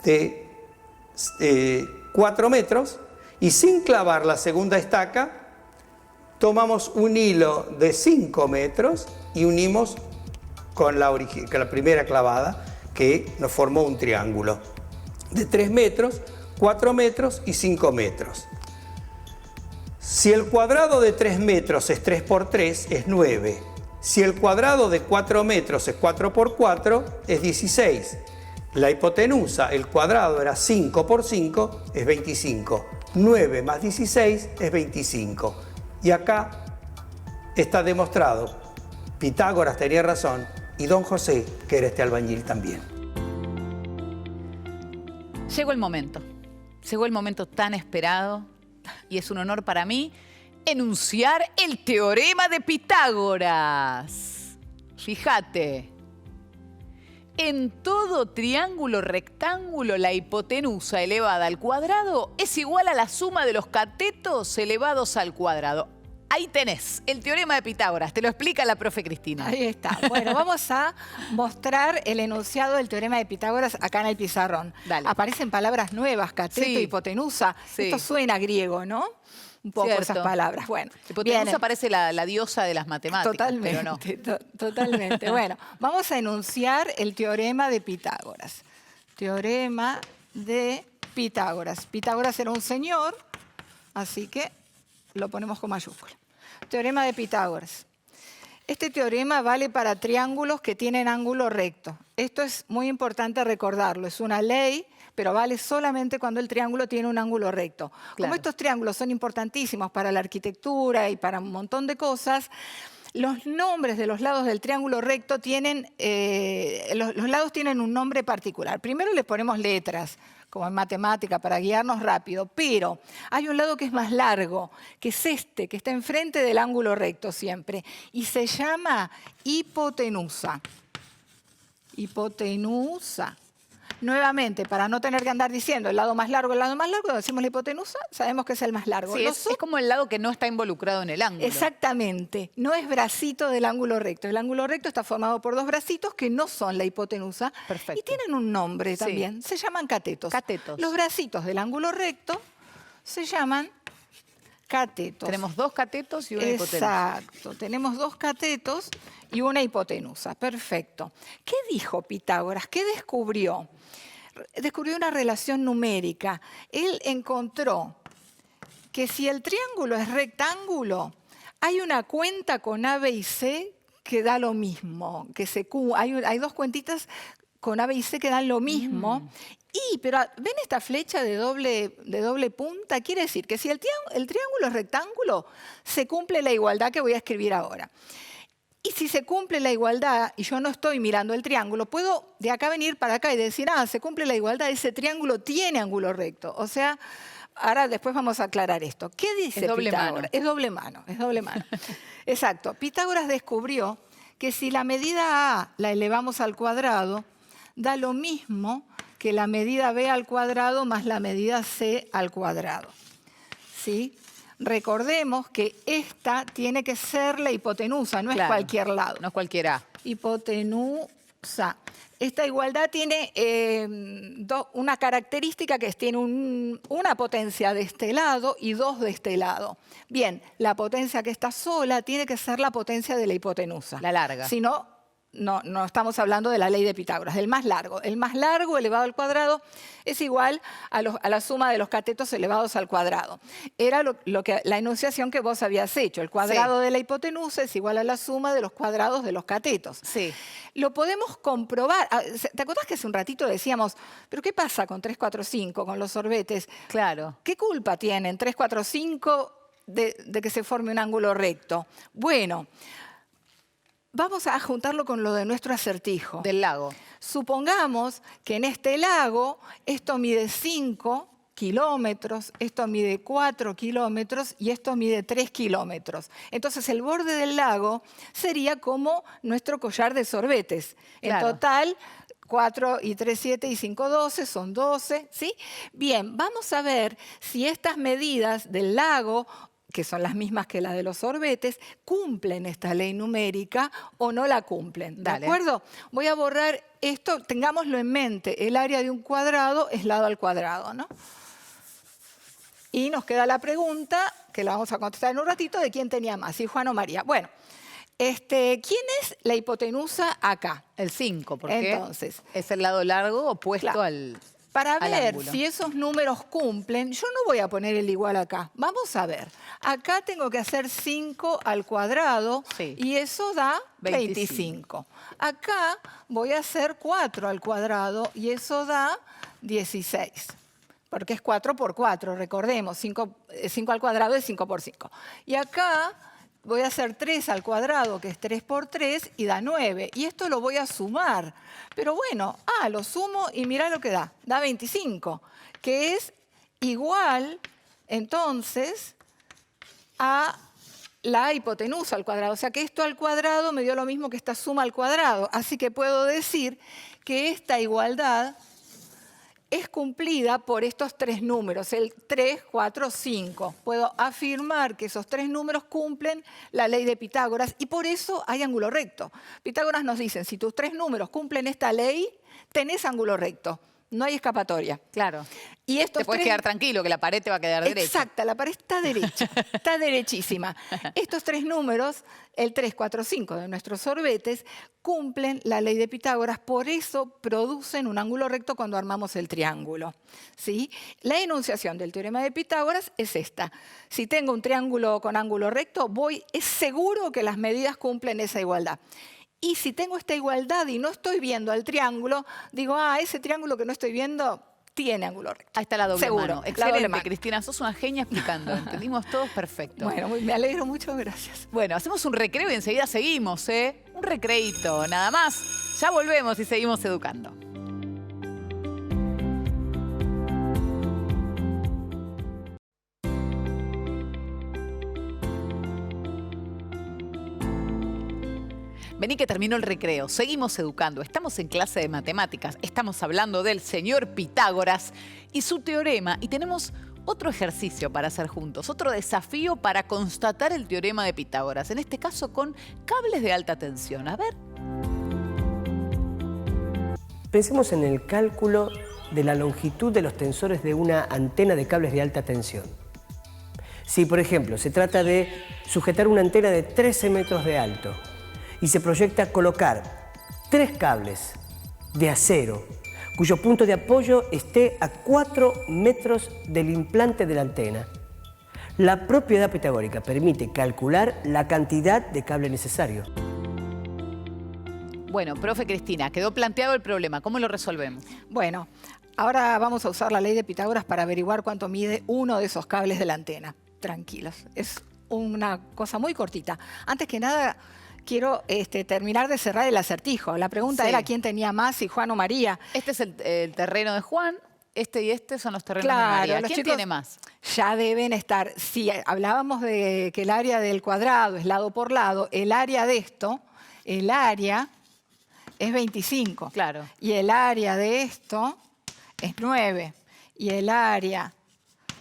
de 4 metros y sin clavar la segunda estaca tomamos un hilo de 5 metros y unimos con la primera clavada, que nos formó un triángulo de 3 metros, 4 metros y 5 metros. Si el cuadrado de 3 metros es 3 por 3, es 9. Si el cuadrado de 4 metros es 4 por 4, es 16. La hipotenusa, el cuadrado era 5 por 5, es 25. 9 más 16 es 25. Y acá está demostrado, Pitágoras tenía razón y don José, que era este albañil también. Llegó el momento tan esperado, y es un honor para mí enunciar el teorema de Pitágoras. Fíjate, en todo triángulo rectángulo la hipotenusa elevada al cuadrado es igual a la suma de los catetos elevados al cuadrado. Ahí tenés el teorema de Pitágoras, te lo explica la profe Cristina. Ahí está. Bueno, vamos a mostrar el enunciado del teorema de Pitágoras acá en el pizarrón. Dale. Aparecen palabras nuevas, cateto, Sí. hipotenusa. Sí. Esto suena griego, ¿no? Un poco Cierto. esas palabras. Bueno, Hipotenusa viene. parece la diosa de las matemáticas, Totalmente, pero no. totalmente. Bueno, vamos a enunciar el teorema de Pitágoras. Teorema de Pitágoras. Pitágoras era un señor, así que lo ponemos con mayúscula. Teorema de Pitágoras. Este teorema vale para triángulos que tienen ángulo recto. Esto es muy importante recordarlo. Es una ley, pero vale solamente cuando el triángulo tiene un ángulo recto. Claro. Como estos triángulos son importantísimos para la arquitectura y para un montón de cosas, los nombres de los lados del triángulo recto tienen, los lados tienen un nombre particular. Primero les ponemos letras, como en matemática, para guiarnos rápido, pero hay un lado que es más largo, que es este, que está enfrente del ángulo recto siempre, y se llama hipotenusa. Hipotenusa. Nuevamente, para no tener que andar diciendo el lado más largo, decimos la hipotenusa, sabemos que es el más largo. Sí, es como el lado que no está involucrado en el ángulo. Exactamente, no es bracito del ángulo recto. El ángulo recto está formado por 2 bracitos que no son la hipotenusa. Perfecto. Y tienen un nombre Sí. también, se llaman catetos. Catetos. Los bracitos del ángulo recto se llaman catetos. Tenemos 2 catetos y una hipotenusa. Exacto, tenemos 2 catetos y una hipotenusa. Perfecto. ¿Qué dijo Pitágoras? ¿Qué descubrió? Descubrió una relación numérica. Él encontró que si el triángulo es rectángulo, hay una cuenta con A, B y C que da lo mismo. Hay 2 cuentitas con A, B y C que dan lo mismo. Pero ¿ven esta flecha de doble punta? Quiere decir que si el triángulo es rectángulo, se cumple la igualdad que voy a escribir ahora. Y si se cumple la igualdad y yo no estoy mirando el triángulo, puedo de acá venir para acá y decir, se cumple la igualdad, ese triángulo tiene ángulo recto. O sea, ahora después vamos a aclarar esto. ¿Qué dice Pitágoras? Es doble mano. Exacto. Pitágoras descubrió que si la medida A la elevamos al cuadrado, da lo mismo que la medida B al cuadrado más la medida C al cuadrado. ¿Sí? Recordemos que esta tiene que ser la hipotenusa, no es cualquier lado. No es cualquier A. Hipotenusa. hipotenusa. Esta igualdad tiene una característica, que tiene una potencia de este lado y 2 de este lado. Bien, la potencia que está sola tiene que ser la potencia de la hipotenusa. La larga. Si no, no estamos hablando de la ley de Pitágoras, del más largo. El más largo elevado al cuadrado es igual a la suma de los catetos elevados al cuadrado. Era la enunciación que vos habías hecho. El cuadrado de la hipotenusa es igual a la suma de los cuadrados de los catetos. Sí. Lo podemos comprobar. ¿Te acordás que hace un ratito decíamos, pero qué pasa con 3, 4, 5, con los sorbetes? Claro. ¿Qué culpa tienen 3, 4, 5 de que se forme un ángulo recto? Bueno, vamos a juntarlo con lo de nuestro acertijo. Del lago. Supongamos que en este lago esto mide 5 kilómetros, esto mide 4 kilómetros y esto mide 3 kilómetros. Entonces el borde del lago sería como nuestro collar de sorbetes. Claro. En total, 4 y 3, 7 y 5, 12, son 12, ¿sí? Bien, vamos a ver si estas medidas del lago, que son las mismas que las de los sorbetes, cumplen esta ley numérica o no la cumplen. ¿De acuerdo? Voy a borrar esto, tengámoslo en mente. El área de un cuadrado es lado al cuadrado, ¿no? Y nos queda la pregunta, que la vamos a contestar en un ratito, de quién tenía más, si Juan o María. Bueno, ¿quién es la hipotenusa acá? El 5, porque entonces es el lado largo opuesto al... Para ver ángulo. si esos números cumplen, yo no voy a poner el igual acá. Vamos a ver. Acá tengo que hacer 5 al cuadrado y eso da 25. Acá voy a hacer 4 al cuadrado y eso da 16. Porque es 4 por 4, recordemos. 5 al cuadrado es 5 por 5. Y acá voy a hacer 3 al cuadrado, que es 3 por 3, y da 9. Y esto lo voy a sumar. Pero bueno, lo sumo y mirá lo que da. Da 25, que es igual, entonces, a la hipotenusa al cuadrado. O sea que esto al cuadrado me dio lo mismo que esta suma al cuadrado. Así que puedo decir que esta igualdad es cumplida por estos 3 números, el 3, 4, 5. Puedo afirmar que esos 3 números cumplen la ley de Pitágoras y por eso hay ángulo recto. Pitágoras nos dice, si tus 3 números cumplen esta ley, tenés ángulo recto. No hay escapatoria. Claro. Y estos te puedes quedar tranquilo, que la pared te va a quedar derecha. Exacta, la pared está derecha, está derechísima. Estos 3 números, el 3, 4, 5 de nuestros sorbetes, cumplen la ley de Pitágoras, por eso producen un ángulo recto cuando armamos el triángulo. ¿Sí? La enunciación del teorema de Pitágoras es esta. Si tengo un triángulo con ángulo recto, es seguro que las medidas cumplen esa igualdad. Y si tengo esta igualdad y no estoy viendo al triángulo, digo, ese triángulo que no estoy viendo tiene ángulo recto. Ahí está la doble Seguro, mano. Excelente, Cristina. Sos una genia explicando. Entendimos todos perfecto. Bueno, me alegro mucho, gracias. Bueno, hacemos un recreo y enseguida seguimos, ¿eh? Un recreíto, nada más. Ya volvemos y seguimos educando. Vení que terminó el recreo, seguimos educando, estamos en clase de matemáticas, estamos hablando del señor Pitágoras y su teorema y tenemos otro ejercicio para hacer juntos, otro desafío para constatar el teorema de Pitágoras, en este caso con cables de alta tensión. A ver. Pensemos en el cálculo de la longitud de los tensores de una antena de cables de alta tensión. Si, por ejemplo, se trata de sujetar una antena de 13 metros de alto, y se proyecta colocar 3 cables de acero cuyo punto de apoyo esté a 4 metros del implante de la antena. La propiedad pitagórica permite calcular la cantidad de cable necesario. Bueno, profe Cristina, quedó planteado el problema. ¿Cómo lo resolvemos? Bueno, ahora vamos a usar la ley de Pitágoras para averiguar cuánto mide uno de esos cables de la antena. Tranquilos, es una cosa muy cortita. Antes que nada, quiero terminar de cerrar el acertijo. La pregunta era quién tenía más, si Juan o María. Este es el terreno de Juan, este y este son los terrenos de María. ¿Quién tiene más? Ya deben estar. Si hablábamos de que el área del cuadrado es lado por lado, el área de esto, el área es 25. Claro. Y el área de esto es 9. Y el área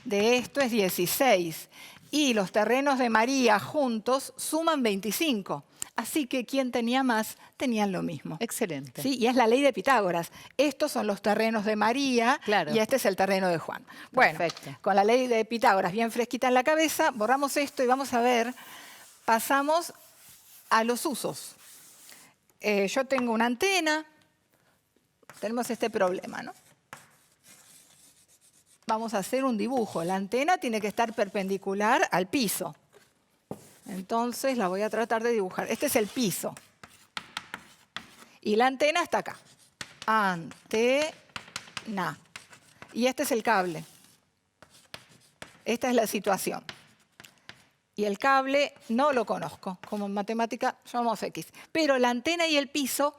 de esto es 16. Y los terrenos de María juntos suman 25. Así que quien tenía más, tenían lo mismo. Excelente. ¿Sí? Y es la ley de Pitágoras. Estos son los terrenos de María y este es el terreno de Juan. Bueno, con la ley de Pitágoras bien fresquita en la cabeza, borramos esto y vamos a ver, pasamos a los usos. Yo tengo una antena, tenemos este problema, ¿no? Vamos a hacer un dibujo. La antena tiene que estar perpendicular al piso. Entonces la voy a tratar de dibujar. Este es el piso. Y la antena está acá. Antena. Y este es el cable. Esta es la situación. Y el cable no lo conozco. Como en matemática llamamos X. Pero la antena y el piso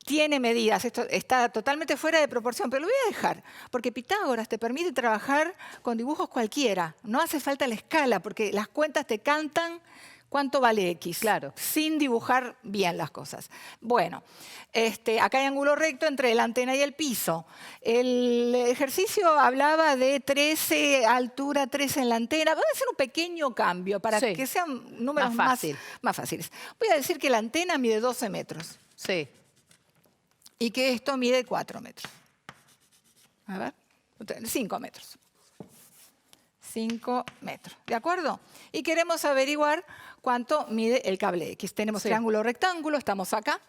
tiene medidas. Esto está totalmente fuera de proporción, pero lo voy a dejar. Porque Pitágoras te permite trabajar con dibujos cualquiera. No hace falta la escala, porque las cuentas te cantan cuánto vale X. Claro. Sin dibujar bien las cosas. Bueno, acá hay ángulo recto entre la antena y el piso. El ejercicio hablaba de 13, altura 13 en la antena. Voy a hacer un pequeño cambio para que sean números más fáciles. Voy a decir que la antena mide 12 metros. Sí. Y que esto mide 4 metros. A ver, 5 metros. 5 metros, ¿de acuerdo? Y queremos averiguar cuánto mide el cable X. Tenemos triángulo rectángulo, estamos acá.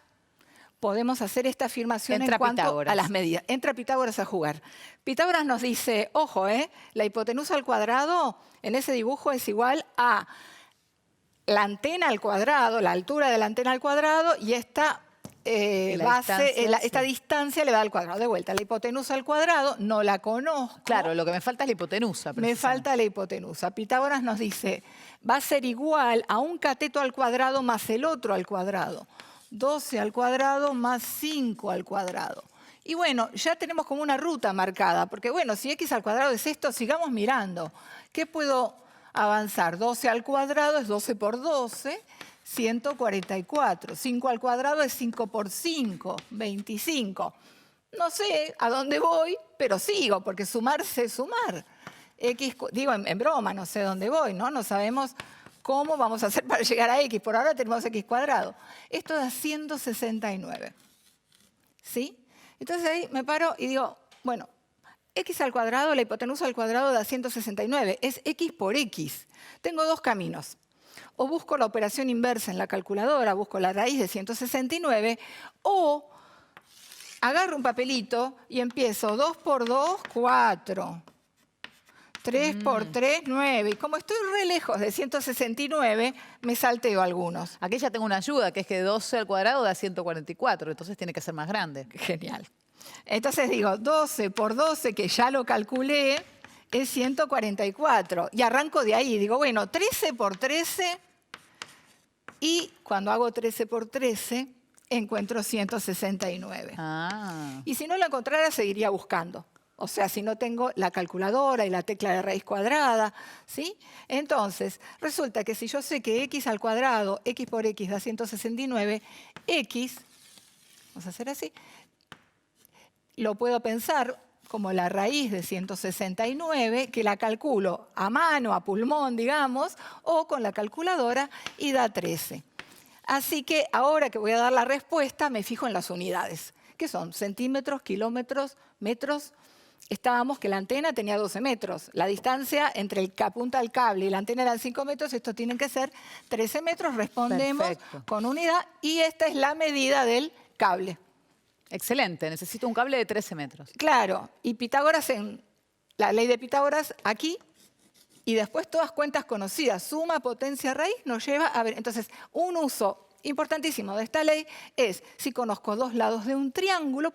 Podemos hacer esta afirmación en cuanto a las medidas. Entra Pitágoras a jugar. Pitágoras nos dice, ojo, la hipotenusa al cuadrado en ese dibujo es igual a la antena al cuadrado, la altura de la antena al cuadrado, y esta esta distancia le da al cuadrado. De vuelta, la hipotenusa al cuadrado no la conozco. Claro, lo que me falta es la hipotenusa. Me falta la hipotenusa. Pitágoras nos dice, va a ser igual a un cateto al cuadrado más el otro al cuadrado. 12 al cuadrado más 5 al cuadrado. Y bueno, ya tenemos como una ruta marcada, porque bueno, si x al cuadrado es esto, sigamos mirando. ¿Qué puedo avanzar? 12 al cuadrado es 12 por 12. 144. 5 al cuadrado es 5 por 5, 25. No sé a dónde voy, pero sigo, porque sumar sé sumar. X, digo en broma, no sé dónde voy, ¿no? No sabemos cómo vamos a hacer para llegar a X. Por ahora tenemos X cuadrado. Esto da 169. ¿Sí? Entonces ahí me paro y digo, bueno, X al cuadrado, la hipotenusa al cuadrado da 169. Es X por X. Tengo dos caminos. O busco la operación inversa en la calculadora, busco la raíz de 169, o agarro un papelito y empiezo 2 por 2, 4. 3 por 3, 9. Y como estoy re lejos de 169, me salteo algunos. Aquí ya tengo una ayuda, que es que 12 al cuadrado da 144, entonces tiene que ser más grande. Genial. Entonces digo, 12 por 12, que ya lo calculé, es 144. Y arranco de ahí. Digo, bueno, 13 por 13. Y cuando hago 13 por 13, encuentro 169. Y si no lo encontrara, seguiría buscando. O sea, si no tengo la calculadora y la tecla de raíz cuadrada, ¿sí? Entonces, resulta que si yo sé que x al cuadrado, x por x da 169, x, vamos a hacer así, lo puedo pensar como la raíz de 169, que la calculo a mano, a pulmón, digamos, o con la calculadora y da 13. Así que ahora que voy a dar la respuesta, me fijo en las unidades, que son centímetros, kilómetros, metros. Estábamos que la antena tenía 12 metros. La distancia entre el que apunta al cable y la antena eran 5 metros. Esto tienen que ser 13 metros. Respondemos con unidad y esta es la medida del cable. Excelente, necesito un cable de 13 metros. Claro, y Pitágoras en la ley de Pitágoras aquí, y después todas cuentas conocidas, suma, potencia, raíz, nos lleva a ver. Entonces, un uso importantísimo de esta ley es, si conozco dos lados de un triángulo,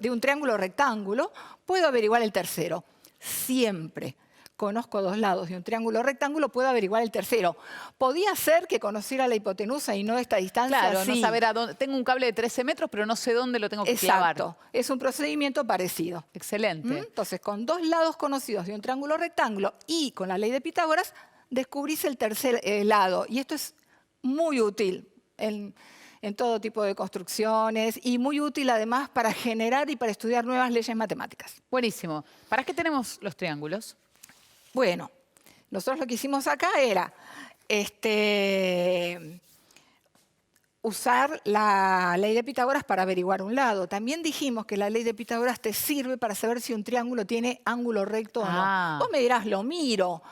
de un triángulo rectángulo, puedo averiguar el tercero. Siempre conozco dos lados de un triángulo rectángulo, puedo averiguar el tercero. Podía ser que conociera la hipotenusa y no esta distancia. Claro, no saber a dónde. Tengo un cable de 13 metros, pero no sé dónde lo tengo que clavar. Exacto. Es un procedimiento parecido. Excelente. Entonces, con dos lados conocidos de un triángulo rectángulo y con la ley de Pitágoras, descubrís el tercer lado. Y esto es muy útil en todo tipo de construcciones y muy útil además para generar y para estudiar nuevas leyes matemáticas. Buenísimo. ¿Para qué tenemos los triángulos? Bueno, nosotros lo que hicimos acá era usar la ley de Pitágoras para averiguar un lado. También dijimos que la ley de Pitágoras te sirve para saber si un triángulo tiene ángulo recto o no. Vos me dirás, lo miro.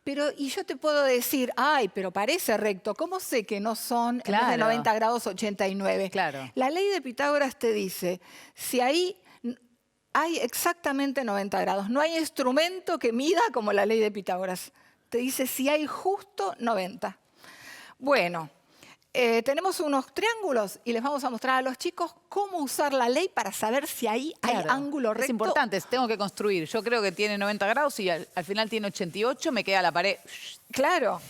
Pero, y yo te puedo decir, ay, pero parece recto. ¿Cómo sé que no son en vez de 90 grados 89? Claro. La ley de Pitágoras te dice, si ahí hay exactamente 90 grados, no hay instrumento que mida como la ley de Pitágoras. Te dice si hay justo 90. Bueno, tenemos unos triángulos y les vamos a mostrar a los chicos cómo usar la ley para saber si ahí hay ángulo recto. Es importante, tengo que construir. Yo creo que tiene 90 grados y al final tiene 88, me queda la pared. Claro.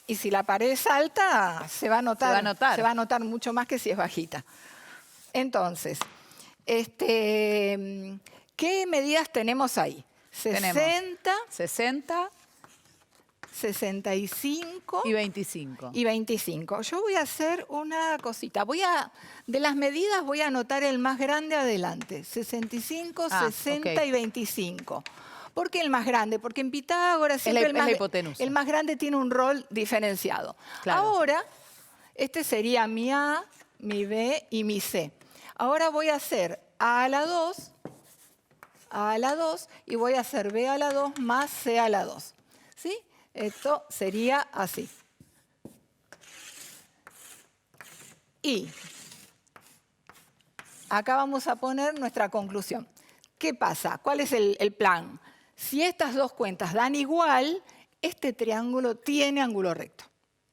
Y si la pared es alta, se va a notar. Se va a notar mucho más que si es bajita. Entonces, ¿qué medidas tenemos ahí? 60, 65 y 25. Y 25. Yo voy a hacer una cosita. De las medidas voy a anotar el más grande adelante. 65, 60 y 25. ¿Por qué el más grande? Porque en Pitágoras siempre la hipotenusa. El más grande tiene un rol diferenciado. Claro. Ahora, este sería mi A, mi B y mi C. Ahora voy a hacer A a la 2, A a la 2 y voy a hacer B a la 2 más C a la 2. ¿Sí? Esto sería así. Y acá vamos a poner nuestra conclusión. ¿Qué pasa? ¿Cuál es el plan? Si estas dos cuentas dan igual, este triángulo tiene ángulo recto.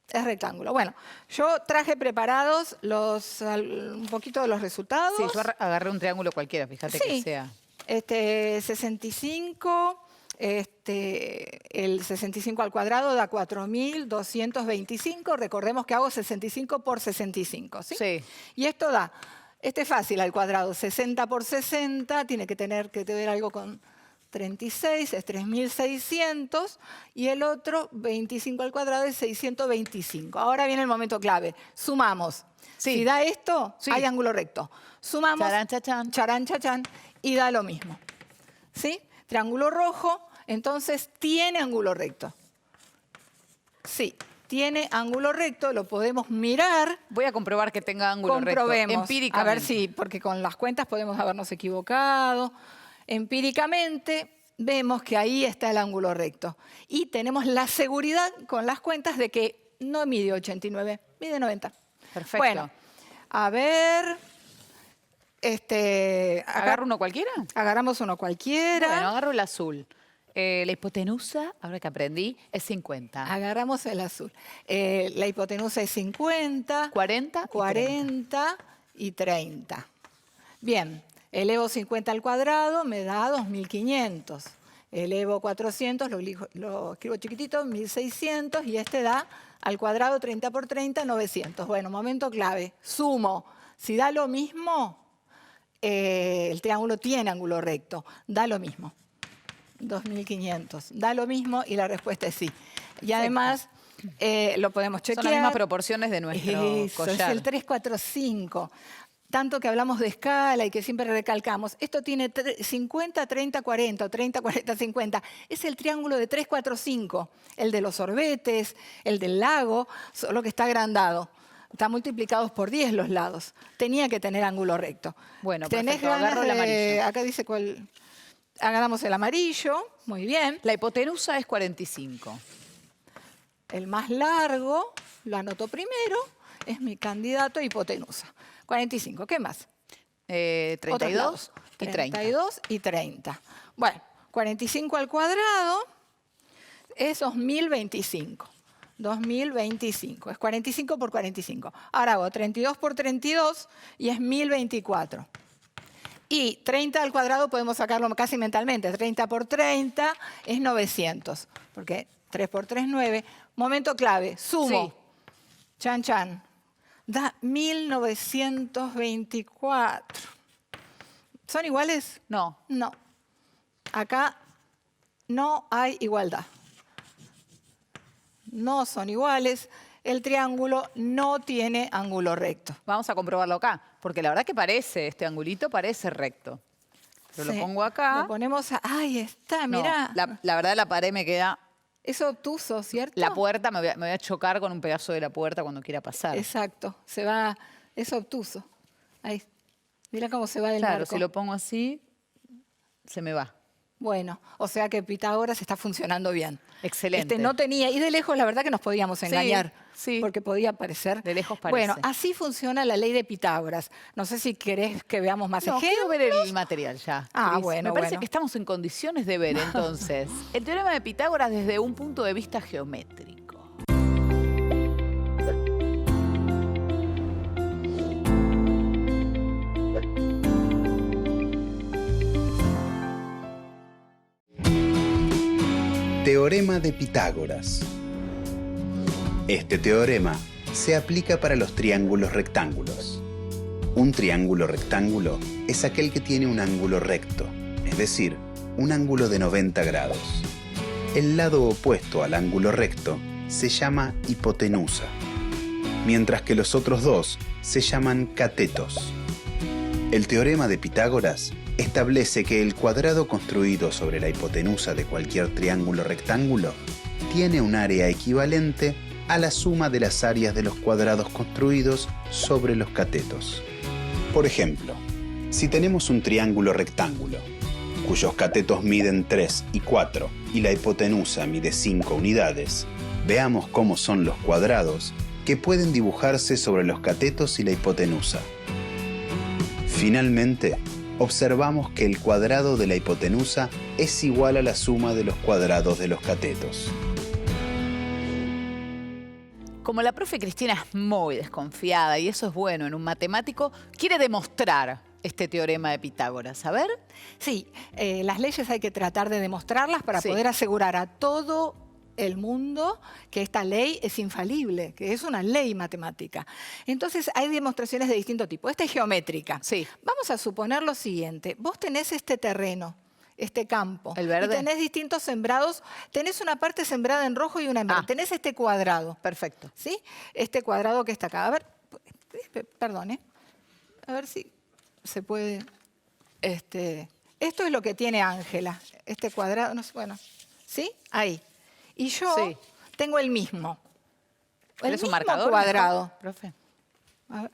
Es rectángulo. Bueno, yo traje preparados un poquito de los resultados. Sí, yo agarré un triángulo cualquiera, fíjate que sea. 65... el 65 al cuadrado da 4.225. Recordemos que hago 65 por 65, ¿sí? Sí. Y esto da, es fácil al cuadrado, 60 por 60, tiene que tener algo con 36, es 3.600. Y el otro, 25 al cuadrado, es 625. Ahora viene el momento clave. Sumamos. Sí. Si da esto, hay ángulo recto. Sumamos. Charán, chachán. Charán, chachán. Y da lo mismo. ¿Sí? Triángulo rojo. Entonces, ¿tiene ángulo recto? Sí, tiene ángulo recto, lo podemos mirar. Voy a comprobar que tenga ángulo Comprobemos, recto. Empíricamente. A ver si, porque con las cuentas podemos habernos equivocado. Empíricamente vemos que ahí está el ángulo recto. Y tenemos la seguridad con las cuentas de que no mide 89, mide 90. Perfecto. Bueno, a ver... ¿Agarro uno cualquiera? Agarramos uno cualquiera. Bueno, agarro el azul. La hipotenusa, ahora que aprendí, es 50. Agarramos el azul. La hipotenusa es 50. 40 y 30. Bien, elevo 50 al cuadrado, me da 2.500. Elevo 400, lo escribo chiquitito, 1.600. Y este da al cuadrado 30 por 30, 900. Bueno, momento clave. Sumo. Si da lo mismo, el triángulo tiene ángulo recto. Da lo mismo. 2.500. Da lo mismo y la respuesta es sí. Y además lo podemos chequear. Son las mismas proporciones de nuestro collar. Es el 3, 4, 5. Tanto que hablamos de escala y que siempre recalcamos. Esto tiene 50, 30, 40 o 30, 40, 50. Es el triángulo de 3, 4, 5. El de los sorbetes, el del lago, solo que está agrandado. Está multiplicados por 10 los lados. Tenía que tener ángulo recto. Bueno, ¿tenés perfecto. ganas Agarro el amarillo. Acá dice cuál... Agarramos el amarillo, muy bien. La hipotenusa es 45. El más largo, lo anoto primero, es mi candidato a hipotenusa. 45, ¿qué más? 32 y 30. 32 y 30. Bueno, 45 al cuadrado es 2025. 2025, es 45 por 45. Ahora hago 32 por 32 y es 1024. Y 30 al cuadrado podemos sacarlo casi mentalmente. 30 por 30 es 900. Porque 3 por 3 es 9. Momento clave. Sumo. Sí. Chan, chan. Da 1924. ¿Son iguales? No. No. Acá no hay igualdad. No son iguales. El triángulo no tiene ángulo recto. Vamos a comprobarlo acá, porque la verdad que parece, este angulito parece recto. Yo Sí. lo pongo acá. Lo ponemos, ahí está, No, mirá. la verdad la pared me queda Es obtuso, ¿cierto? La puerta, me voy a chocar con un pedazo de la puerta cuando quiera pasar. Exacto, se va, es obtuso. Ahí, mira cómo se va del Claro, marco. si lo pongo así, se me va. Bueno, o sea que Pitágoras está funcionando bien. Excelente. No tenía, y de lejos la verdad que nos podíamos engañar, sí. porque podía parecer. De lejos parece. Bueno, así funciona la ley de Pitágoras. No sé si querés que veamos más ejemplos. Quiero ver el material ya. Ah, Cris. bueno, Me parece bueno. que estamos en condiciones de ver entonces el teorema de Pitágoras desde un punto de vista geométrico. Teorema de Pitágoras. Este teorema se aplica para los triángulos rectángulos. Un triángulo rectángulo es aquel que tiene un ángulo recto, es decir, un ángulo de 90 grados. El lado opuesto al ángulo recto se llama hipotenusa, mientras que los otros dos se llaman catetos. El teorema de Pitágoras establece que el cuadrado construido sobre la hipotenusa de cualquier triángulo rectángulo tiene un área equivalente a la suma de las áreas de los cuadrados construidos sobre los catetos. Por ejemplo, si tenemos un triángulo rectángulo, cuyos catetos miden 3 y 4 y la hipotenusa mide 5 unidades, veamos cómo son los cuadrados que pueden dibujarse sobre los catetos y la hipotenusa. Finalmente, observamos que el cuadrado de la hipotenusa es igual a la suma de los cuadrados de los catetos. Como la profe Cristina es muy desconfiada, y eso es bueno en un matemático, quiere demostrar este teorema de Pitágoras. A ver. Sí, las leyes hay que tratar de demostrarlas para poder asegurar a todo el mundo que esta ley es infalible, que es una ley matemática. Entonces hay demostraciones de distinto tipo. Esta es geométrica. Sí. Vamos a suponer lo siguiente. Vos tenés este terreno, este campo. El verde. Y tenés distintos sembrados. Tenés una parte sembrada en rojo y una en verde. Tenés este cuadrado. Perfecto. ¿Sí? Este cuadrado que está acá. A ver, perdón, a ver si se puede. Esto es lo que tiene Ángela. Este cuadrado, no sé, bueno. ¿Sí? Ahí. Y yo tengo el mismo. El mismo un marcador, cuadrado. mejor, profe? A ver.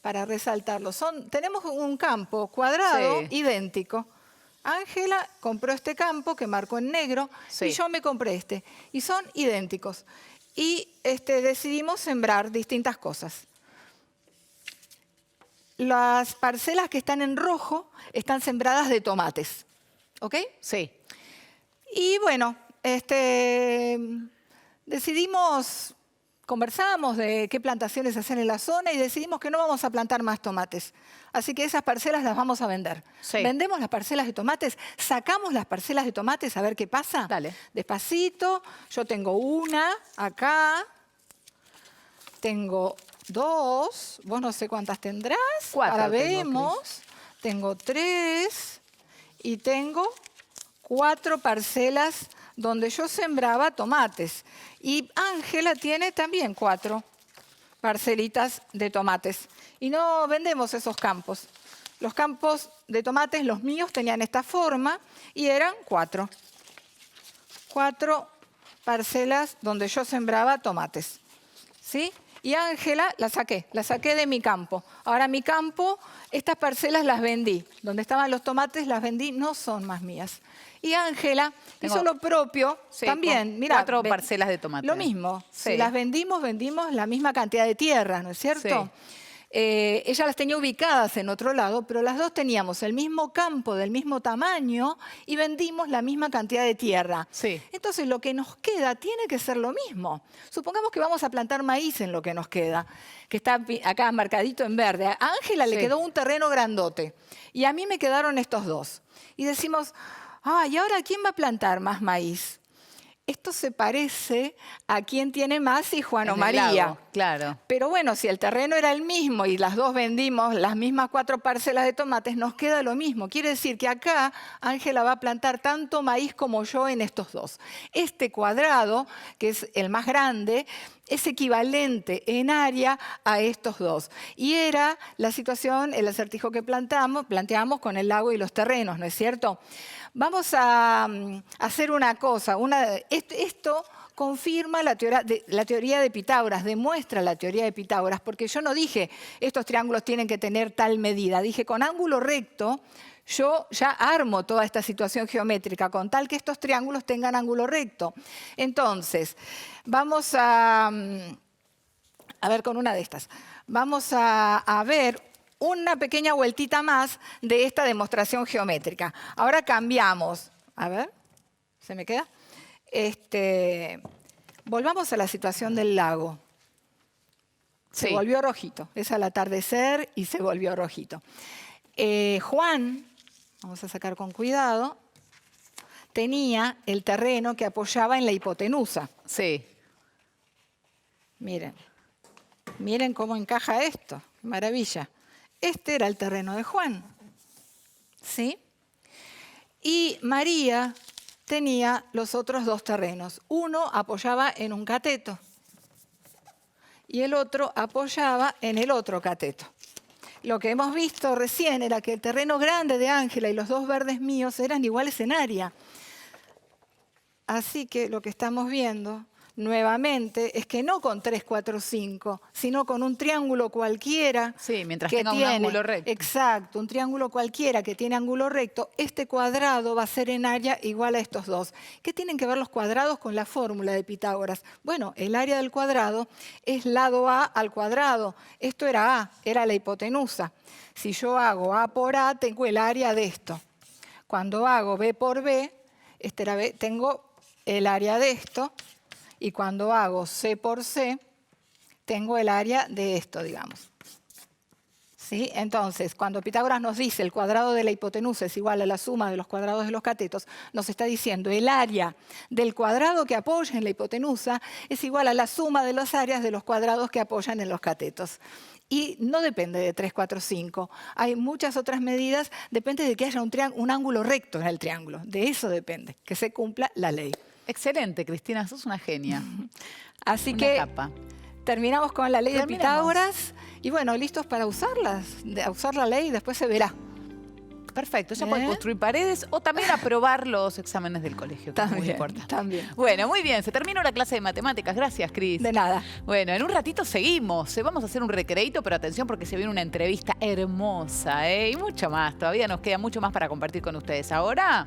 Para resaltarlo. Tenemos un campo cuadrado idéntico. Ángela compró este campo que marcó en negro y yo me compré este. Y son idénticos. Y decidimos sembrar distintas cosas. Las parcelas que están en rojo están sembradas de tomates. ¿Ok? Sí. Y bueno, conversamos de qué plantaciones hacer en la zona y decidimos que no vamos a plantar más tomates. Así que esas parcelas las vamos a vender. Sí. Vendemos las parcelas de tomates, sacamos las parcelas de tomates a ver qué pasa. Dale. Despacito. Yo tengo una acá. Tengo 2. Vos no sé cuántas tendrás. 4. Ahora vemos. Tengo 3. Y tengo 4 parcelas donde yo sembraba tomates. Y Ángela tiene también 4 parcelitas de tomates. Y no vendemos esos campos. Los campos de tomates, los míos, tenían esta forma y eran 4. 4 parcelas donde yo sembraba tomates. ¿Sí? Y Ángela la saqué de mi campo. Ahora mi campo, estas parcelas las vendí. Donde estaban los tomates las vendí, no son más mías. Y Ángela hizo lo propio también. Mirá, 4 parcelas de tomates. Lo mismo. Si las vendimos la misma cantidad de tierra, ¿no es cierto? Ella las tenía ubicadas en otro lado, pero las dos teníamos el mismo campo, del mismo tamaño, y vendimos la misma cantidad de tierra. Entonces, lo que nos queda tiene que ser lo mismo. Supongamos que vamos a plantar maíz en lo que nos queda, que está acá marcadito en verde. A Ángela le quedó un terreno grandote, y a mí me quedaron estos 2. Y decimos, ¿y ahora quién va a plantar más maíz? Esto se parece a quién tiene más y Juan o María. Lago, claro. Pero bueno, si el terreno era el mismo y las dos vendimos las mismas 4 parcelas de tomates, nos queda lo mismo. Quiere decir que acá Ángela va a plantar tanto maíz como yo en estos 2. Este cuadrado, que es el más grande, es equivalente en área a estos dos. Y era la situación, el acertijo que planteamos con el lago y los terrenos, ¿no es cierto? Vamos a hacer una cosa. Esto confirma la teoría de Pitágoras, demuestra la teoría de Pitágoras, porque yo no dije estos triángulos tienen que tener tal medida. Dije con ángulo recto yo ya armo toda esta situación geométrica con tal que estos triángulos tengan ángulo recto. Entonces, vamos a ver con una de estas. Vamos a ver una pequeña vueltita más de esta demostración geométrica. Ahora cambiamos. A ver, ¿se me queda? Volvamos a la situación del lago. Se volvió rojito. Es al atardecer y se volvió rojito. Juan, vamos a sacar con cuidado, tenía el terreno que apoyaba en la hipotenusa. Sí. Miren cómo encaja esto. Maravilla. Este era el terreno de Juan. ¿Sí? Y María tenía los otros dos terrenos. Uno apoyaba en un cateto y el otro apoyaba en el otro cateto. Lo que hemos visto recién era que el terreno grande de Ángela y los dos verdes míos eran iguales en área. Así que lo que estamos viendo nuevamente es que no con 3, 4, 5, sino con un triángulo cualquiera. Sí, mientras tenga un ángulo recto. Exacto, un triángulo cualquiera que tiene ángulo recto, este cuadrado va a ser en área igual a estos dos. ¿Qué tienen que ver los cuadrados con la fórmula de Pitágoras? Bueno, el área del cuadrado es lado A al cuadrado. Esto era A, era la hipotenusa. Si yo hago A por A, tengo el área de esto. Cuando hago B por B, tengo el área de esto. Y cuando hago C por C, tengo el área de esto, digamos. ¿Sí? Entonces, cuando Pitágoras nos dice el cuadrado de la hipotenusa es igual a la suma de los cuadrados de los catetos, nos está diciendo el área del cuadrado que apoya en la hipotenusa es igual a la suma de las áreas de los cuadrados que apoyan en los catetos. Y no depende de 3, 4, 5. Hay muchas otras medidas. Depende de que haya un ángulo recto en el triángulo. De eso depende, que se cumpla la ley. Excelente, Cristina, sos una genia. Así que terminamos con la ley de Pitágoras y bueno, listos para usar la ley y después se verá. Perfecto, ya pueden construir paredes o también aprobar los exámenes del colegio, que es muy importante. También. Bueno, muy bien, se terminó la clase de matemáticas. Gracias, Cris. De nada. Bueno, en un ratito seguimos. Vamos a hacer un recreito, pero atención porque se viene una entrevista hermosa, y mucho más. Todavía nos queda mucho más para compartir con ustedes. Ahora,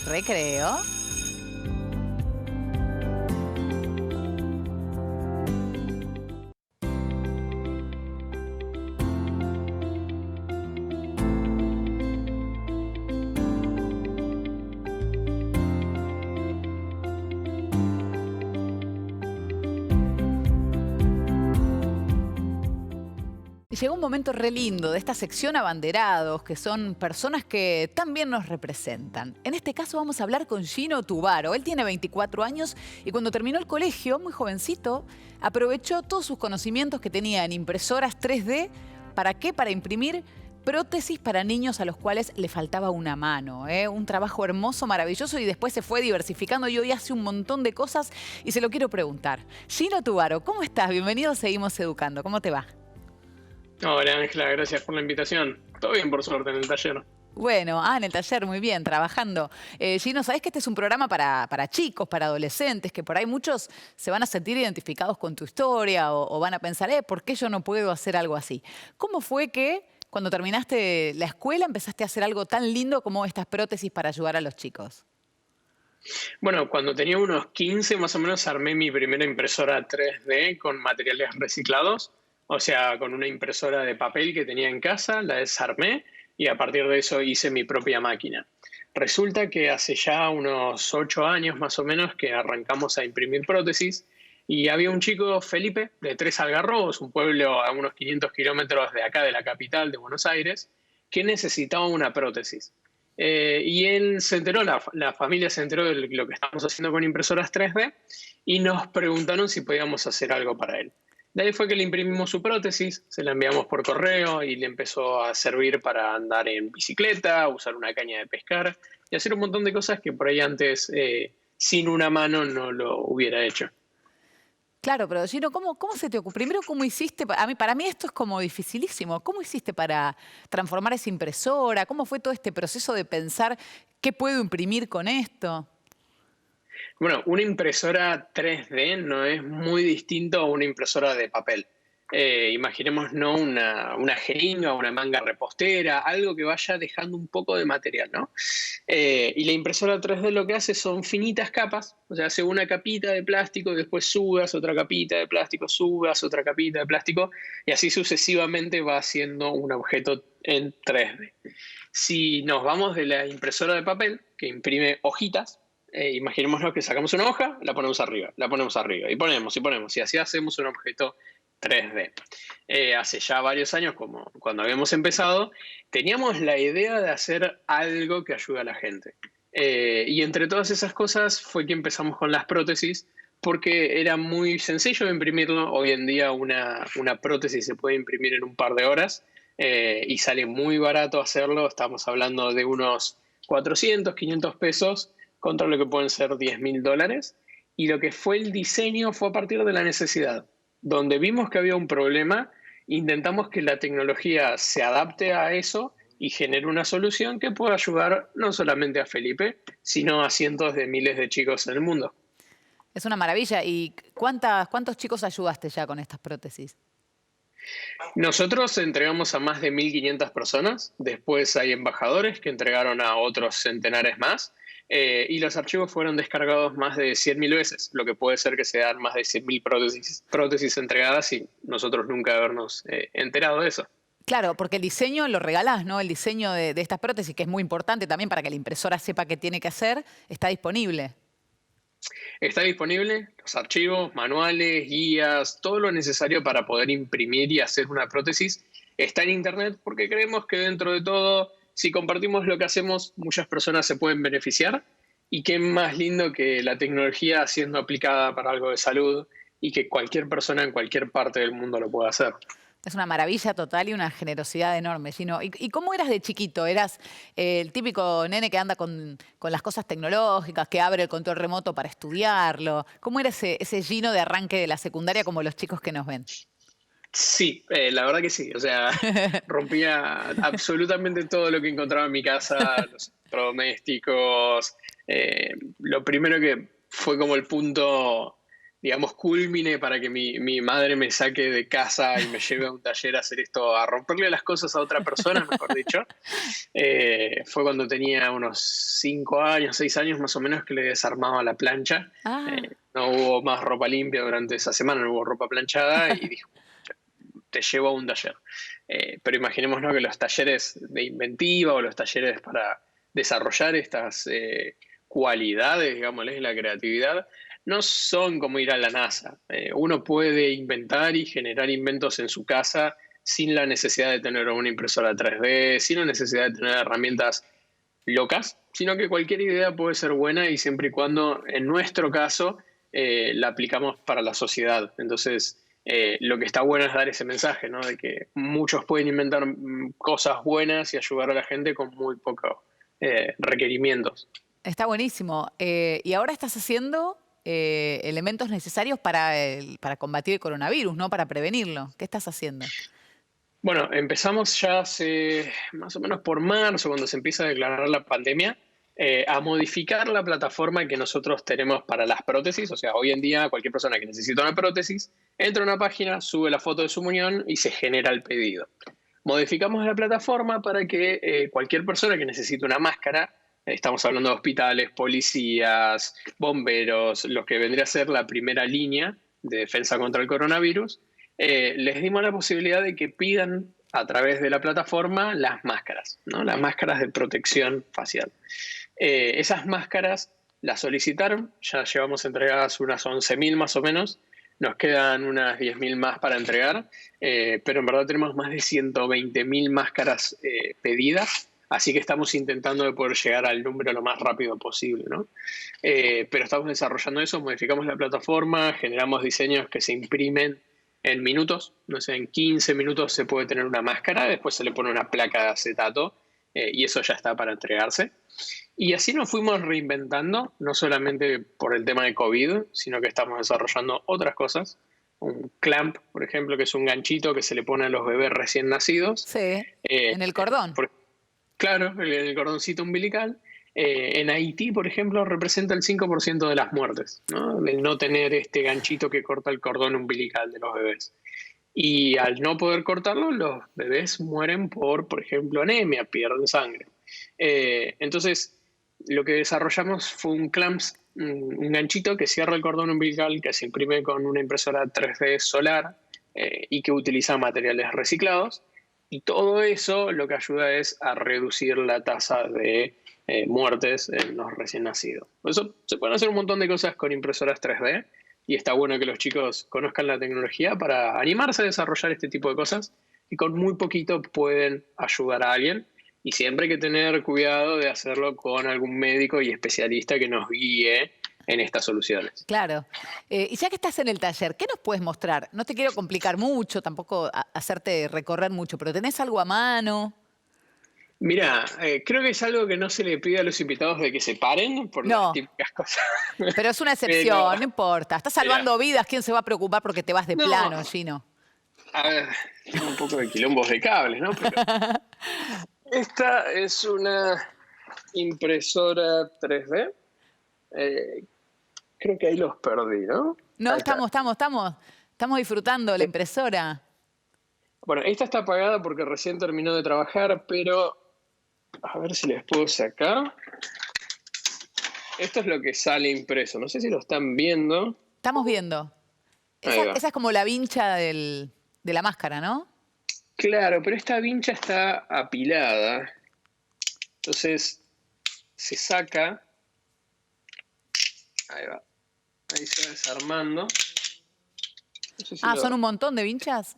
recreo. Llegó un momento re lindo de esta sección Abanderados, que son personas que también nos representan. En este caso vamos a hablar con Gino Tubaro. Él tiene 24 años y cuando terminó el colegio, muy jovencito, aprovechó todos sus conocimientos que tenía en impresoras 3D. ¿Para qué? Para imprimir prótesis para niños a los cuales le faltaba una mano. Un trabajo hermoso, maravilloso, y después se fue diversificando y hoy hace un montón de cosas y se lo quiero preguntar. Gino Tubaro, ¿cómo estás? Bienvenido a Seguimos Educando. ¿Cómo te va? Hola Ángela, gracias por la invitación. Todo bien, por suerte, en el taller. Bueno, en el taller, muy bien, trabajando. Gino, ¿sabés que este es un programa para chicos, para adolescentes, que por ahí muchos se van a sentir identificados con tu historia o van a pensar, ¿por qué yo no puedo hacer algo así? ¿Cómo fue que cuando terminaste la escuela empezaste a hacer algo tan lindo como estas prótesis para ayudar a los chicos? Bueno, cuando tenía unos 15 más o menos armé mi primera impresora 3D con materiales reciclados. O sea, con una impresora de papel que tenía en casa, la desarmé y a partir de eso hice mi propia máquina. Resulta que hace ya unos 8 años más o menos que arrancamos a imprimir prótesis y había un chico, Felipe, de Tres Algarrobos, un pueblo a unos 500 kilómetros de acá de la capital de Buenos Aires, que necesitaba una prótesis. Y él se enteró, la familia se enteró de lo que estábamos haciendo con impresoras 3D y nos preguntaron si podíamos hacer algo para él. De ahí fue que le imprimimos su prótesis, se la enviamos por correo y le empezó a servir para andar en bicicleta, usar una caña de pescar y hacer un montón de cosas que por ahí antes sin una mano no lo hubiera hecho. Claro, pero Gino, ¿cómo se te ocurrió? Primero, ¿cómo hiciste? Para mí esto es como dificilísimo. ¿Cómo hiciste para transformar esa impresora? ¿Cómo fue todo este proceso de pensar qué puedo imprimir con esto? Bueno, una impresora 3D no es muy distinto a una impresora de papel. Imaginemos no una jeringa, una manga repostera, algo que vaya dejando un poco de material, ¿no? Y la impresora 3D lo que hace son finitas capas, o sea, hace una capita de plástico y después subas otra capita de plástico, subas otra capita de plástico y así sucesivamente va haciendo un objeto en 3D. Si nos vamos de la impresora de papel, que imprime hojitas, imaginémonos que sacamos una hoja, la ponemos arriba, y ponemos, y así hacemos un objeto 3D. Hace ya varios años, como cuando habíamos empezado, teníamos la idea de hacer algo que ayude a la gente. Y entre todas esas cosas fue que empezamos con las prótesis, porque era muy sencillo de imprimirlo. Hoy en día una prótesis se puede imprimir en un par de horas y sale muy barato hacerlo. Estamos hablando de unos 400, 500 pesos contra lo que pueden ser $10.000. Y lo que fue el diseño fue a partir de la necesidad. Donde vimos que había un problema, intentamos que la tecnología se adapte a eso y genere una solución que pueda ayudar no solamente a Felipe, sino a cientos de miles de chicos en el mundo. Es una maravilla. ¿Y cuántos chicos ayudaste ya con estas prótesis? Nosotros entregamos a más de 1.500 personas. Después hay embajadores que entregaron a otros centenares más. Y los archivos fueron descargados más de 100.000 veces, lo que puede ser que sean más de 100.000 prótesis entregadas y nosotros nunca habernos enterado de eso. Claro, porque el diseño lo regalás, ¿no? El diseño de estas prótesis, que es muy importante también para que la impresora sepa qué tiene que hacer, está disponible. Está disponible los archivos, manuales, guías, todo lo necesario para poder imprimir y hacer una prótesis. Está en internet porque creemos que dentro de todo, si compartimos lo que hacemos, muchas personas se pueden beneficiar. Y qué más lindo que la tecnología siendo aplicada para algo de salud y que cualquier persona en cualquier parte del mundo lo pueda hacer. Es una maravilla total y una generosidad enorme, Gino. ¿Y cómo eras de chiquito? ¿Eras el típico nene que anda con las cosas tecnológicas, que abre el control remoto para estudiarlo? ¿Cómo era ese Gino de arranque de la secundaria como los chicos que nos ven? Sí, la verdad que sí. O sea, rompía absolutamente todo lo que encontraba en mi casa, los electrodomésticos. Lo primero que fue como el punto, digamos, culmine para que mi madre me saque de casa y me lleve a un taller a hacer esto, a romperle las cosas a otra persona, mejor dicho. Fue cuando tenía unos 5 años, 6 años más o menos, que le desarmaba la plancha. No hubo más ropa limpia durante esa semana, no hubo ropa planchada y dijo, te llevo a un taller. Pero imaginémonos que los talleres de inventiva o los talleres para desarrollar estas cualidades, digámosles, la creatividad, no son como ir a la NASA. Uno puede inventar y generar inventos en su casa sin la necesidad de tener una impresora 3D, sin la necesidad de tener herramientas locas, sino que cualquier idea puede ser buena y siempre y cuando, en nuestro caso, la aplicamos para la sociedad. Entonces, lo que está bueno es dar ese mensaje, ¿no? De que muchos pueden inventar cosas buenas y ayudar a la gente con muy pocos requerimientos. Está buenísimo. Y ahora estás haciendo elementos necesarios para combatir el coronavirus, ¿no? Para prevenirlo. ¿Qué estás haciendo? Bueno, empezamos ya hace más o menos por marzo, cuando se empieza a declarar la pandemia, a modificar la plataforma que nosotros tenemos para las prótesis. O sea, hoy en día cualquier persona que necesita una prótesis entra a una página, sube la foto de su muñón y se genera el pedido. Modificamos la plataforma para que cualquier persona que necesite una máscara, estamos hablando de hospitales, policías, bomberos, lo que vendría a ser la primera línea de defensa contra el coronavirus, les dimos la posibilidad de que pidan a través de la plataforma las máscaras, ¿no? Las máscaras de protección facial. Esas máscaras las solicitaron, ya llevamos entregadas unas 11.000 más o menos, nos quedan unas 10.000 más para entregar, pero en verdad tenemos más de 120.000 máscaras pedidas, así que estamos intentando de poder llegar al número lo más rápido posible, ¿no? Pero estamos desarrollando eso, modificamos la plataforma, generamos diseños que se imprimen en minutos, no sé, en 15 minutos se puede tener una máscara, después se le pone una placa de acetato y eso ya está para entregarse. Y así nos fuimos reinventando, no solamente por el tema de COVID, sino que estamos desarrollando otras cosas. Un clamp, por ejemplo, que es un ganchito que se le pone a los bebés recién nacidos. Sí, en el cordón. Claro, en el cordoncito umbilical. En Haití, por ejemplo, representa el 5% de las muertes, ¿no? El no tener este ganchito que corta el cordón umbilical de los bebés. Y al no poder cortarlo, los bebés mueren por ejemplo, anemia, pierden sangre. Entonces, lo que desarrollamos fue un clamps, un ganchito que cierra el cordón umbilical, que se imprime con una impresora 3D solar y que utiliza materiales reciclados. Y todo eso lo que ayuda es a reducir la tasa de muertes en los recién nacidos. Por eso se pueden hacer un montón de cosas con impresoras 3D y está bueno que los chicos conozcan la tecnología para animarse a desarrollar este tipo de cosas y con muy poquito pueden ayudar a alguien. Y siempre hay que tener cuidado de hacerlo con algún médico y especialista que nos guíe en estas soluciones. Claro. Y ya que estás en el taller, ¿qué nos puedes mostrar? No te quiero complicar mucho, tampoco hacerte recorrer mucho, pero ¿tenés algo a mano? Mira, creo que es algo que no se le pide a los invitados de que se paren por las típicas cosas. Pero es una excepción, no importa. Estás salvando vidas, ¿quién se va a preocupar porque te vas de plano, Gino? A ver, tengo un poco de quilombos de cables, ¿no? Pero esta es una impresora 3D. Creo que ahí los perdí, ¿no? No, estamos disfrutando la impresora. Bueno, esta está apagada porque recién terminó de trabajar, pero a ver si les puedo sacar. Esto es lo que sale impreso. No sé si lo están viendo. Estamos viendo. Esa es como la vincha de la máscara, ¿no? Claro, pero esta vincha está apilada. Entonces, se saca. Ahí va. Ahí se va desarmando. No sé si ¿son un montón de vinchas?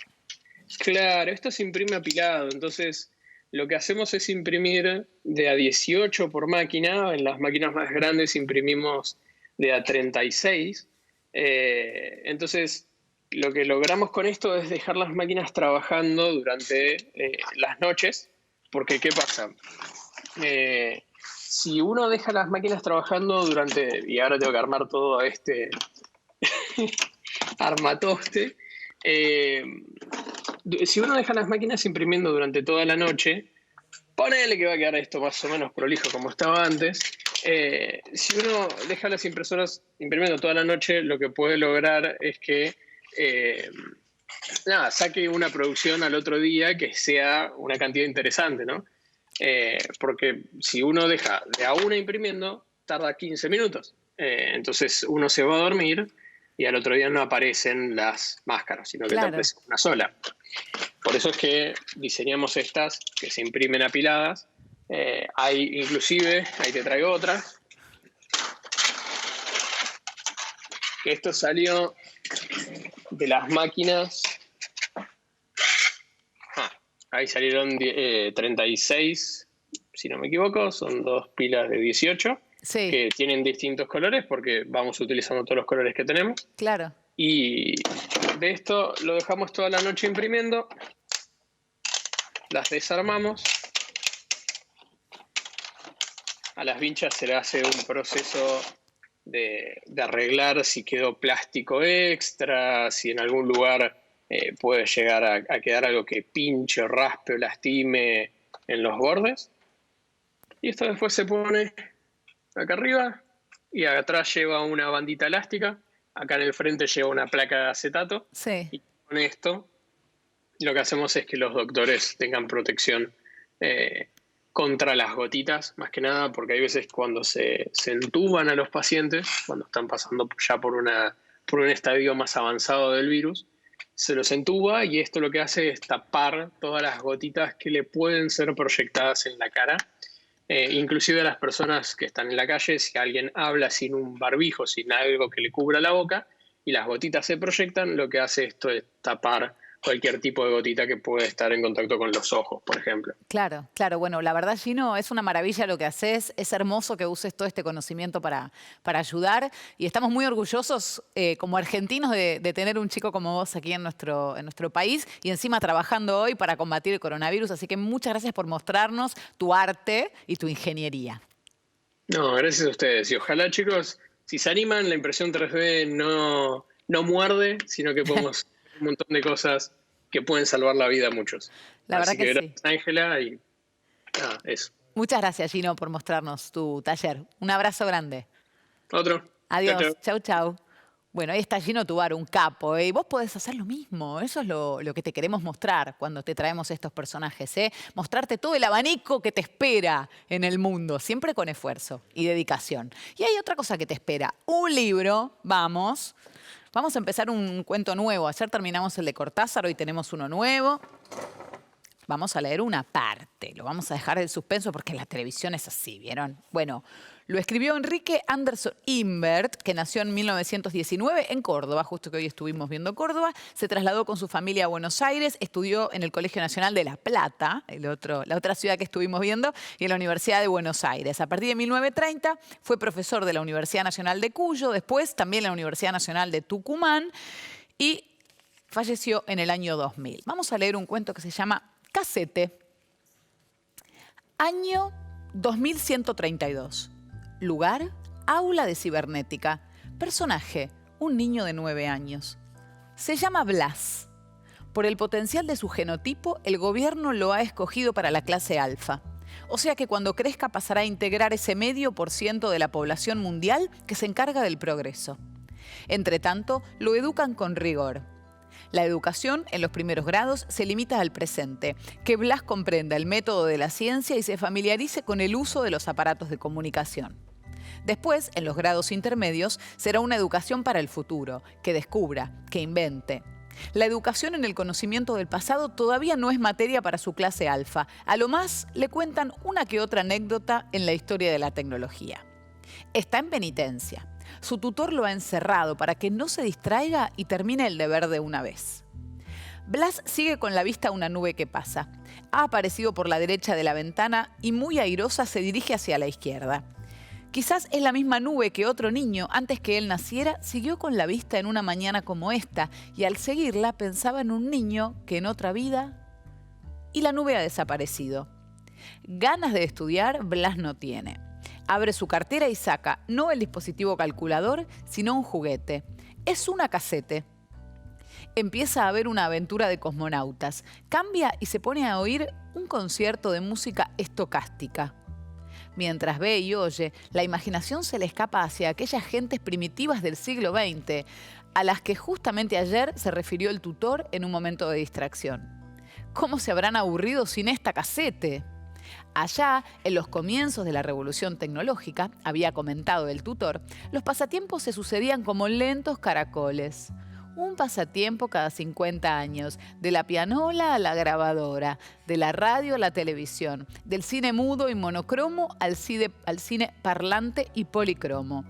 Claro, esto se imprime apilado. Entonces, lo que hacemos es imprimir de a 18 por máquina. En las máquinas más grandes imprimimos de a 36. Entonces, lo que logramos con esto es dejar las máquinas trabajando durante las noches. Porque, ¿qué pasa? Si uno deja las máquinas trabajando durante... Y ahora tengo que armar todo este armatoste. Si uno deja las máquinas imprimiendo durante toda la noche, ponele que va a quedar esto más o menos prolijo como estaba antes. Si uno deja las impresoras imprimiendo toda la noche, lo que puede lograr es que saque una producción al otro día que sea una cantidad interesante, ¿no? Porque si uno deja de a una imprimiendo, tarda 15 minutos. Entonces uno se va a dormir y al otro día no aparecen las máscaras, sino que te aparece una sola. Por eso es que diseñamos estas que se imprimen apiladas. Hay inclusive, ahí te traigo otra, que esto salió de las máquinas. Ahí salieron 36, si no me equivoco, son 2 pilas de 18. Sí. Que tienen distintos colores porque vamos utilizando todos los colores que tenemos. Claro. Y de esto lo dejamos toda la noche imprimiendo, las desarmamos, a las vinchas se le hace un proceso de arreglar si quedó plástico extra, si en algún lugar puede llegar a quedar algo que pinche o raspe o lastime en los bordes. Y esto después se pone acá arriba y atrás lleva una bandita elástica. Acá en el frente lleva una placa de acetato. Sí. Y con esto lo que hacemos es que los doctores tengan protección contra las gotitas, más que nada, porque hay veces cuando se entuban a los pacientes, cuando están pasando ya por un estadio más avanzado del virus, se los entuba y esto lo que hace es tapar todas las gotitas que le pueden ser proyectadas en la cara. Inclusive a las personas que están en la calle, si alguien habla sin un barbijo, sin algo que le cubra la boca y las gotitas se proyectan, lo que hace esto es tapar cualquier tipo de gotita que puede estar en contacto con los ojos, por ejemplo. Claro, claro. Bueno, la verdad, Gino, es una maravilla lo que haces. Es hermoso que uses todo este conocimiento para ayudar. Y estamos muy orgullosos como argentinos de tener un chico como vos aquí en nuestro país y encima trabajando hoy para combatir el coronavirus. Así que muchas gracias por mostrarnos tu arte y tu ingeniería. No, gracias a ustedes. Y ojalá, chicos, si se animan, la impresión 3D no muerde, sino que podemos hacer un montón de cosas que pueden salvar la vida a muchos. La verdad que gracias, sí. Ángela, y eso. Muchas gracias, Gino, por mostrarnos tu taller. Un abrazo grande. Otro. Adiós. Chau, chau. Bueno, ahí está Gino Tubar, un capo, ¿eh? Y vos podés hacer lo mismo. Eso es lo que te queremos mostrar cuando te traemos estos personajes, ¿eh? Mostrarte todo el abanico que te espera en el mundo, siempre con esfuerzo y dedicación. Y hay otra cosa que te espera. Un libro, vamos a empezar un cuento nuevo. Ayer terminamos el de Cortázar, hoy tenemos uno nuevo. Vamos a leer una parte, lo vamos a dejar en suspenso porque la televisión es así, ¿vieron? Bueno, lo escribió Enrique Anderson Imbert, que nació en 1919 en Córdoba, justo que hoy estuvimos viendo Córdoba. Se trasladó con su familia a Buenos Aires, estudió en el Colegio Nacional de La Plata, la otra ciudad que estuvimos viendo, y en la Universidad de Buenos Aires. A partir de 1930 fue profesor de la Universidad Nacional de Cuyo, después también en la Universidad Nacional de Tucumán, y falleció en el año 2000. Vamos a leer un cuento que se llama Casete. Año 2132. Lugar, aula de cibernética. Personaje, un niño de 9 años. Se llama Blas. Por el potencial de su genotipo, el gobierno lo ha escogido para la clase alfa. O sea que cuando crezca pasará a integrar ese 0,5% de la población mundial que se encarga del progreso. Entretanto, lo educan con rigor. La educación en los primeros grados se limita al presente, que Blas comprenda el método de la ciencia y se familiarice con el uso de los aparatos de comunicación. Después, en los grados intermedios, será una educación para el futuro, que descubra, que invente. La educación en el conocimiento del pasado todavía no es materia para su clase alfa. A lo más, le cuentan una que otra anécdota en la historia de la tecnología. Está en penitencia. Su tutor lo ha encerrado para que no se distraiga y termine el deber de una vez. Blas sigue con la vista a una nube que pasa. Ha aparecido por la derecha de la ventana y muy airosa se dirige hacia la izquierda. Quizás es la misma nube que otro niño, antes que él naciera, siguió con la vista en una mañana como esta y al seguirla pensaba en un niño que en otra vida... Y la nube ha desaparecido. Ganas de estudiar, Blas no tiene. Abre su cartera y saca no el dispositivo calculador, sino un juguete. Es una casete. Empieza a ver una aventura de cosmonautas. Cambia y se pone a oír un concierto de música estocástica. Mientras ve y oye, la imaginación se le escapa hacia aquellas gentes primitivas del siglo XX, a las que justamente ayer se refirió el tutor en un momento de distracción. ¿Cómo se habrán aburrido sin esta casete? Allá, en los comienzos de la revolución tecnológica, había comentado el tutor, los pasatiempos se sucedían como lentos caracoles. Un pasatiempo cada 50 años, de la pianola a la grabadora, de la radio a la televisión, del cine mudo y monocromo al cine parlante y policromo.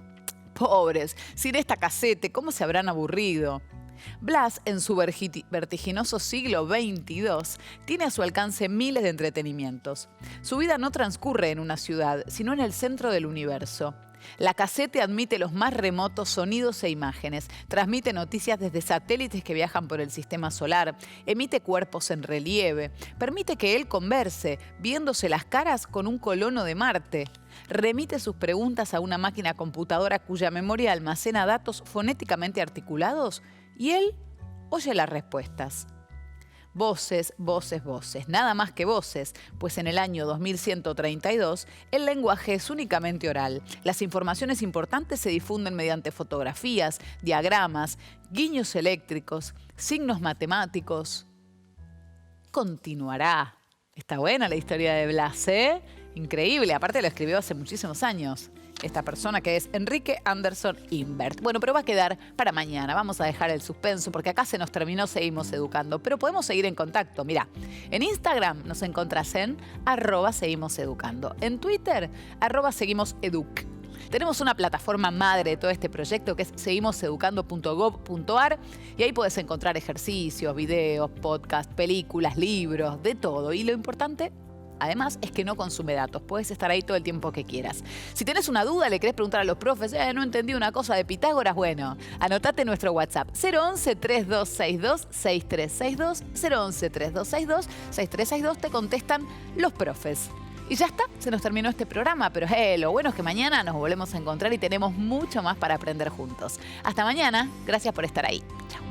Pobres, sin esta casete, ¿cómo se habrán aburrido? Blas, en su vertiginoso siglo XXII, tiene a su alcance miles de entretenimientos. Su vida no transcurre en una ciudad, sino en el centro del universo. La casete admite los más remotos sonidos e imágenes, transmite noticias desde satélites que viajan por el sistema solar, emite cuerpos en relieve, permite que él converse, viéndose las caras con un colono de Marte. Remite sus preguntas a una máquina computadora cuya memoria almacena datos fonéticamente articulados y él oye las respuestas. Voces, voces, voces, nada más que voces, pues en el año 2132 el lenguaje es únicamente oral. Las informaciones importantes se difunden mediante fotografías, diagramas, guiños eléctricos, signos matemáticos. Continuará. Está buena la historia de Blas, ¿eh? Increíble, aparte lo escribió hace muchísimos años. Esta persona que es Enrique Anderson Imbert. Bueno, pero va a quedar para mañana. Vamos a dejar el suspenso porque acá se nos terminó Seguimos Educando. Pero podemos seguir en contacto. Mirá, en Instagram nos encontrás en @seguimoseducando. En Twitter, @seguimoseduc. Tenemos una plataforma madre de todo este proyecto que es seguimoseducando.gov.ar y ahí podés encontrar ejercicios, videos, podcasts, películas, libros, de todo. Y lo importante, además, es que no consume datos. Puedes estar ahí todo el tiempo que quieras. Si tenés una duda, le querés preguntar a los profes, no entendí una cosa de Pitágoras, bueno, anotate nuestro WhatsApp. 011-3262-6362, 011-3262-6362, te contestan los profes. Y ya está, se nos terminó este programa, pero lo bueno es que mañana nos volvemos a encontrar y tenemos mucho más para aprender juntos. Hasta mañana, gracias por estar ahí. Chao.